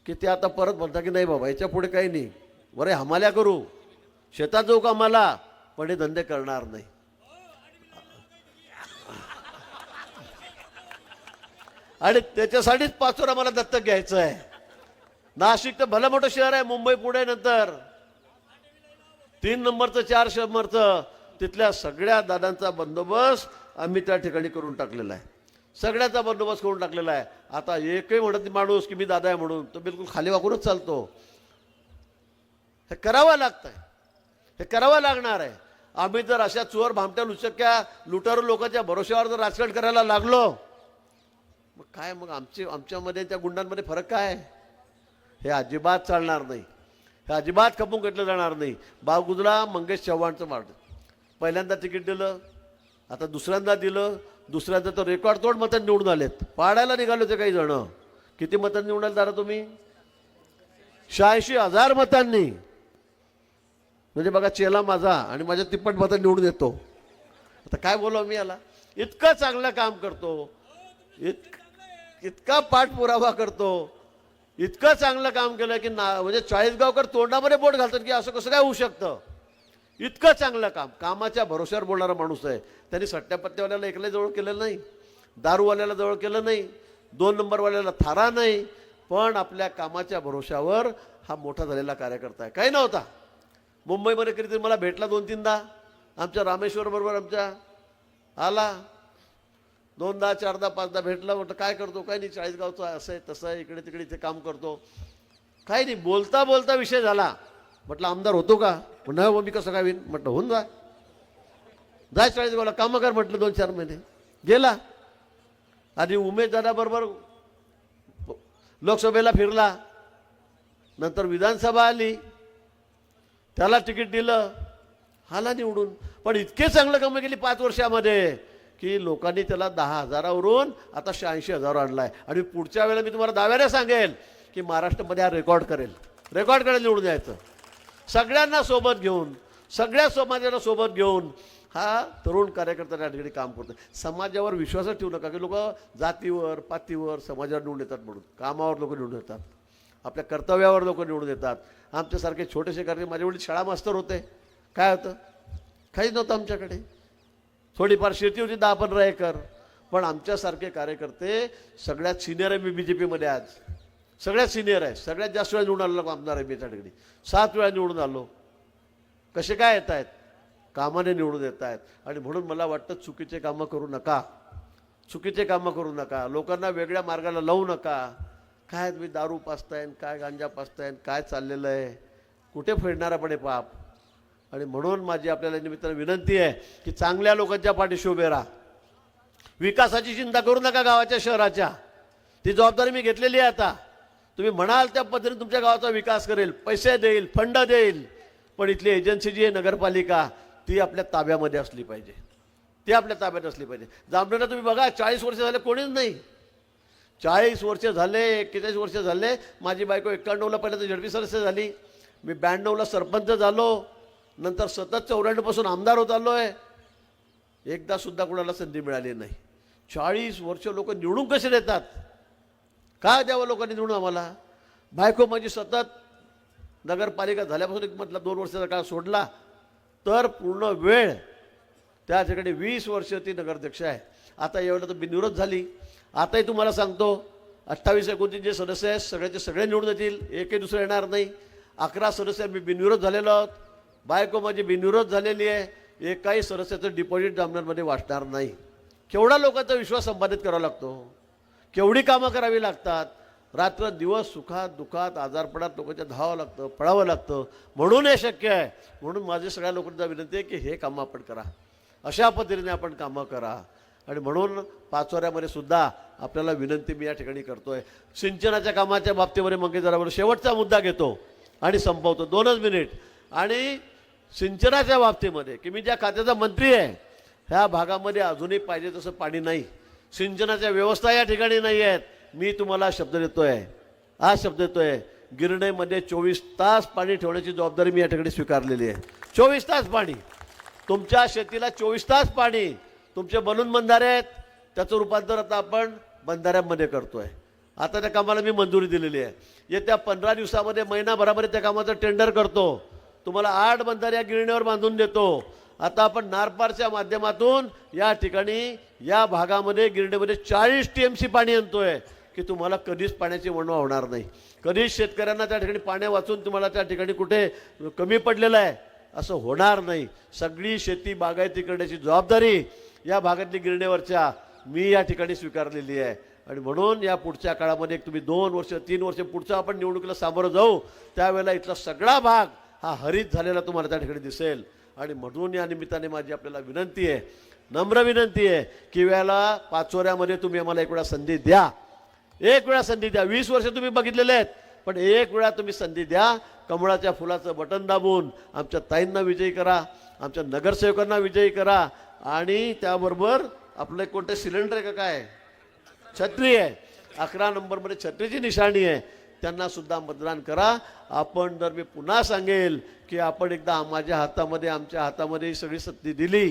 की ते आता परत म्हणता की नाही बाबा याच्या पुढे काही नाही, बरे हमाल्या करू, शेतात जाऊ का आम्हाला, पण हे धंदे करणार नाही. आणि त्याच्यासाठीच पाचोरा मला दत्तक घ्यायचं आहे. नाशिक तर भलं मोठं शहर आहे, मुंबई पुणे नंतर 3 नंबरचं 4 नंबरचं. तिथल्या सगळ्या दादांचा बंदोबस्त आम्ही त्या ठिकाणी करून टाकलेला आहे. सगळ्याचा बंदोबस्त करून टाकलेला आहे. आता एकही म्हणत नाही माणूस की मी दादा आहे म्हणून, तो बिलकुल खाली वाकूनच चालतो. हे करावं लागतंय, हे करावं लागणार आहे. आम्ही जर अशा चोर भामट्या लुचक्या लुटारू लोकांच्या भरोश्यावर जर राजकारण करायला लागलो, मग काय, मग आमच्यामध्ये त्या गुंडांमध्ये फरक काय? हे अजिबात चालणार नाही. हे अजिबात खपून घेतलं जाणार नाही. बागुजला मंगेश चव्हाणचं मार्ग पहिल्यांदा तिकीट दिलं, आता दुसऱ्यांदा दिलं. दुसऱ्यांदा तर रेकॉर्ड तोड मतं निवडून आलेत. पाडायला निघाले होते काही जण. किती मतं निवडून आले दादा तुम्ही? 86,000 मतांनी. म्हणजे बघा चेला माझा आणि माझ्या तिप्पट मतं निवडून येतो. आता काय बोलावं मी याला? इतकं चांगलं काम करतो, इतका पाठपुरावा करतो, इतकं चांगलं काम केलं की म्हणजे 40 गावकर तोंडामध्ये बोट घालतात की असं कसं काय होऊ शकतं. इतकं चांगलं काम, कामाच्या भरोश्यावर बोलणारा माणूस आहे. त्यांनी सट्ट्यापत्त्यावाल्याला एकल्या जवळ केलेलं नाही, दारूवाल्याला जवळ केलं नाही, 2 नंबरवाल्याला थारा नाही, पण आपल्या कामाच्या भरोश्यावर हा मोठा झालेला कार्यकर्ता आहे. काही नव्हता. मुंबईमध्ये कधीतरी मला भेटला 2-3दा. आमच्या रामेश्वर बरोबर आमच्या आला, 2दा 4दा 5दा भेटला. म्हटलं काय करतो? काय नाही, 40 गावचं असं आहे तसं आहे, इकडे तिकडे इथे काम करतो. काही नाही, बोलता बोलता विषय झाला. म्हटलं आमदार होतो का? नाही हो, मी कसं काय होईन? म्हटलं होऊन जा, 40 गावला कामं कर म्हटलं. 2-4 महिने गेला. आधी उमेश दादाबरोबर लोकसभेला फिरला, नंतर विधानसभा आली, त्याला तिकीट दिलं, हाला निवडून. पण इतके चांगलं कामं केली 5 वर्षामध्ये की लोकांनी त्याला 10,000वरून आता 86,000 आणलाय. आणि पुढच्या वेळेला मी तुम्हाला दाव्याने सांगेल की महाराष्ट्रामध्ये हा रेकॉर्ड करेल निवडून यायचं. सगळ्यांना सोबत घेऊन, सगळ्या समाजाला सोबत घेऊन हा तरुण कार्यकर्ता त्या ठिकाणी काम करतो. समाजावर विश्वासच ठेवू नका की लोक जातीवर पातीवर समाजावर निवडून येतात म्हणून. कामावर लोक निवडून येतात, आपल्या कर्तव्यावर लोक निवडून येतात. आमच्यासारखे छोटेसे कार्यक्रम, माझ्या वडील शाळा मास्तर होते. काय होतं? काहीच नव्हतं आमच्याकडे. थोडीफार शेती होती 10-15 एकर. पण आमच्यासारखे कार्यकर्ते सगळ्यात सिनियर आहे. मी BJPमध्ये आज सगळ्यात सिनियर आहे. सगळ्यात जास्त वेळा निवडून आलेला आमदार आहे मी त्या ठिकाणी. 7 वेळा निवडून आलो. कसे काय येत आहेत? कामाने निवडून येत आहेत. आणि म्हणून मला वाटतं चुकीचे कामं करू नका, चुकीचे कामं करू नका, लोकांना वेगळ्या मार्गाला लावू नका. काय तुम्ही दारू पाचताय, काय गांजा पाचताय, काय चाललेलं आहे, कुठे फेडणारा पण आहे पाप. आणि म्हणून माझी आपल्याला निमित्ताने विनंती आहे की चांगल्या लोकांच्या पाठीशी उभे राहा. विकासाची चिंता करू नका गावाच्या शहराच्या, ती जबाबदारी मी घेतलेली आहे. आता तुम्ही म्हणाल त्या पद्धतीने तुमच्या गावाचा विकास करेल, पैसे देईल, फंड देईल, पण इथली एजन्सी जी आहे नगरपालिका ती आपल्या ताब्यामध्ये असली पाहिजे, ती आपल्या ताब्यात असली पाहिजे. जामनेरला तुम्ही बघा 40 वर्ष झाले कोणीच नाही. 40 वर्ष झाले, 41 वर्ष झाले. माझी बायको 91ला पहिल्यांदा झडपी सदस्य झाली, मी 92ला सरपंच झालो, नंतर सतत 94 पासून आमदार होत आलो आहे. एकदा सुद्धा कुणाला संधी मिळाली नाही. 40 वर्ष लोक निवडून कसे देतात? काय द्यावं लोकांनी निवडून आम्हाला? बायको माझी सतत नगरपालिका झाल्यापासून एक म्हटलं 2 वर्षाचा काळ सोडला तर पूर्ण वेळ त्या ठिकाणी 20 वर्ष ती नगराध्यक्ष आहे. आता एवढं तर बिनविरोध झाली. आताही तुम्हाला सांगतो 28-29 जे सदस्य आहेत सगळ्याचे सगळे निवडून येतील, एकही दुसरं येणार नाही. 11 सदस्य मी बिनविरोध झालेलो आहोत, बायको माझी बिनविरोध झालेली आहे. एकाही सदस्याचं डिपॉझिट जामनेरमध्ये वाचणार नाही. केवढा लोकांचा विश्वास संपादित करावा लागतो, केवढी कामं करावी लागतात. रात्र दिवस सुखात दुःखात आजारपणात लोकांच्या धावावं लागतं, पळावं लागतं. म्हणून हे शक्य आहे. म्हणून माझी सगळ्या लोकांना विनंती आहे की हे कामं आपण करा, अशा पद्धतीने आपण कामं करा. आणि म्हणून पाचोऱ्यामध्ये सुद्धा आपल्याला विनंती मी या ठिकाणी करतोय. सिंचनाच्या कामाच्या बाबतीमध्ये मग जरा शेवटचा मुद्दा घेतो आणि संपवतो, 2च मिनिट. आणि सिंचनाच्या बाबतीमध्ये की मी ज्या खात्याचा मंत्री आहे ह्या भागामध्ये अजूनही पाहिजे तसं पाणी नाही, सिंचनाच्या व्यवस्था या ठिकाणी नाही आहेत. मी तुम्हाला शब्द देतोय, आज शब्द देतोय, गिरणाईमध्ये 24 तास पाणी ठेवण्याची जबाबदारी मी या ठिकाणी स्वीकारलेली आहे. 24 तास पाणी तुमच्या शेतीला, 24 तास पाणी. तुमचे बलून बंधारे आहेत त्याचं रूपांतर आता आपण बंधाऱ्यांमध्ये करतोय. आता त्या कामाला मी मंजुरी दिलेली आहे. येत्या 15 दिवसामध्ये, महिनाभरामध्ये त्या कामाचं टेंडर करतो. तुम्हाला 8 बंधारे या गिरणीवर बांधून देतो. आता आपण नारपारच्या माध्यमातून या ठिकाणी या भागामध्ये गिरण्यामध्ये 40 TMC पाणी आणतोय की तुम्हाला कधीच पाण्याची वणवा होणार नाही. कधीच शेतकऱ्यांना त्या ठिकाणी पाण्या वाचून तुम्हाला त्या ठिकाणी कुठे कमी पडलेलं आहे असं होणार नाही. सगळी शेती बागायती करण्याची जबाबदारी या भागातली गिरणीवरच्या मी या ठिकाणी स्वीकारलेली आहे. आणि म्हणून या पुढच्या काळामध्ये तुम्ही 2 वर्ष 3 वर्ष पुढचं आपण निवडणुकीला सामोरं जाऊ त्यावेळेला इथला सगळा भाग हा हरित झालेला तुम्हाला त्या ठिकाणी दिसेल. आणि म्हणून या निमित्ताने माझी आपल्याला विनंती आहे, नम्र विनंती आहे की वेळेला पाचोऱ्यामध्ये तुम्ही आम्हाला एक वेळा संधी द्या, एक वेळा संधी द्या. 20 वर्ष तुम्ही बघितलेले आहेत, पण एक वेळा तुम्ही संधी द्या. कमळाच्या फुलाचं बटन दाबून आमच्या ताईंना विजयी करा, आमच्या नगरसेवकांना विजयी करा. आणि त्याबरोबर आपलं कोणतं सिलेंडर आहे का काय, छत्री आहे, 11 नंबरमध्ये छत्रीची निशाणी आहे, त्यांना सुद्धा मतदान करा. आपण जर मी पुन्हा सांगेल की आपण एकदा माझ्या हातामध्ये, आमच्या हातामध्ये ही सगळी सत्ता दिली,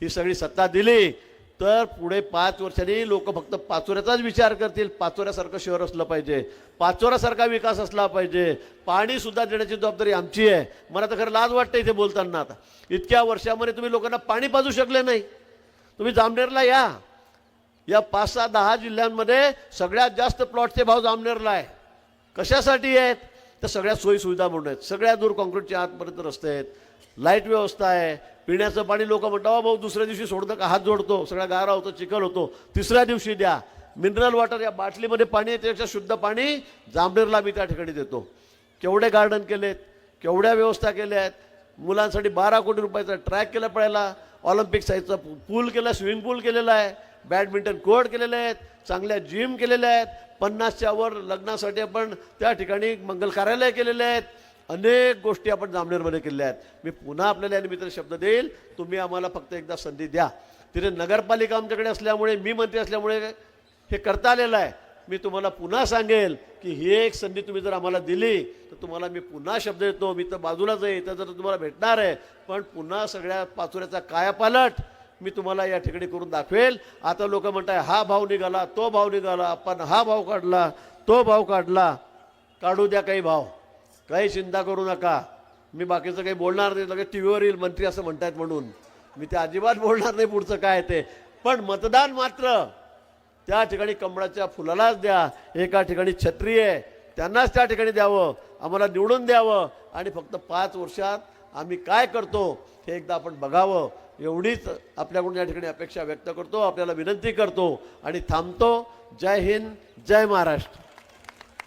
ही सगळी सत्ता दिली तर पुढे 5 वर्षांनी लोक फक्त पाचोऱ्याचाच विचार करतील. पाचोऱ्यासारखं शहर असलं पाहिजे, पाचोऱ्यासारखा विकास असला पाहिजे. पाणी सुद्धा देण्याची जबाबदारी आमची आहे. मला तर खरं लाज वाटतं इथे बोलताना. आता इतक्या वर्षामध्ये तुम्ही लोकांना पाणी पाजू शकले नाही. तुम्ही जामनेरला या 5-6-10 जिल्ह्यांमध्ये सगळ्यात जास्त प्लॉटचे भाव जामनेरला आहे. कशासाठी आहेत तर सगळ्या सोयी सुविधा म्हणून आहेत. सगळ्या दूर कॉन्क्रीटच्या आतपर्यंत रस्ते आहेत, लाईट व्यवस्था आहे, पिण्याचं पाणी. लोक म्हणतात भाऊ दुसऱ्या दिवशी सोडतं का, हात जोडतो, सगळा गारा होतो, चिखल होतो, तिसऱ्या दिवशी द्या. मिनरल वॉटर या बाटलीमध्ये पाणी आहे, त्यापेक्षा शुद्ध पाणी जामनेरला मी त्या ठिकाणी देतो. केवढे गार्डन केलेत, केवढ्या व्यवस्था केल्या आहेत. मुलांसाठी 12 कोटी रुपयाचा ट्रॅक केला पडायला, ऑलिम्पिक साईजचा पूल केला, स्विमिंग पूल केलेला आहे, बॅडमिंटन कोर्ट केलेले आहेत, चांगल्या जिम केलेल्या आहेत. 50च्या वर लग्नासाठी आपण त्या ठिकाणी मंगल कार्यालय केलेले आहेत. अनेक गोष्टी आपण जामनेरमध्ये केलेल्या आहेत. मी पुन्हा आपल्याला या निमित्ताने शब्द देईल, तुम्ही आम्हाला फक्त एकदा संधी द्या. तिथे नगरपालिका आमच्याकडे असल्यामुळे, मी मंत्री असल्यामुळे हे करता आलेलं आहे. मी तुम्हाला पुन्हा सांगेल की ही एक संधी तुम्ही जर आम्हाला दिली तर तुम्हाला मी पुन्हा शब्द देतो. मी तर बाजूलाच आहे, इथं जर तुम्हाला भेटणार आहे, पण पुन्हा सगळ्या पाचोऱ्याचा कायापालट मी तुम्हाला या ठिकाणी करून दाखवेल. आता लोक म्हणताय हा भाव निघाला, तो भाव निघाला, आपण हा भाव काढला, तो भाव काढला. काढू द्या काही भाव, काही चिंता करू नका. मी बाकीचं काही बोलणार नाही. लगेच टीव्हीवर येईल मंत्री असं म्हणतायत म्हणून मी ते अजिबात बोलणार नाही पुढचं काय ते. पण मतदान मात्र त्या ठिकाणी कमळाच्या फुलालाच द्या. एका ठिकाणी छत्री आहे त्यांनाच त्या ठिकाणी द्यावं, आम्हाला निवडून द्यावं. आणि फक्त 5 वर्षात आम्ही काय करतो हे एकदा आपण बघावं, एवढीच आपल्याकडून या ठिकाणी अपेक्षा व्यक्त करतो, आपल्याला विनंती करतो आणि थांबतो. जय हिंद, जय महाराष्ट्र.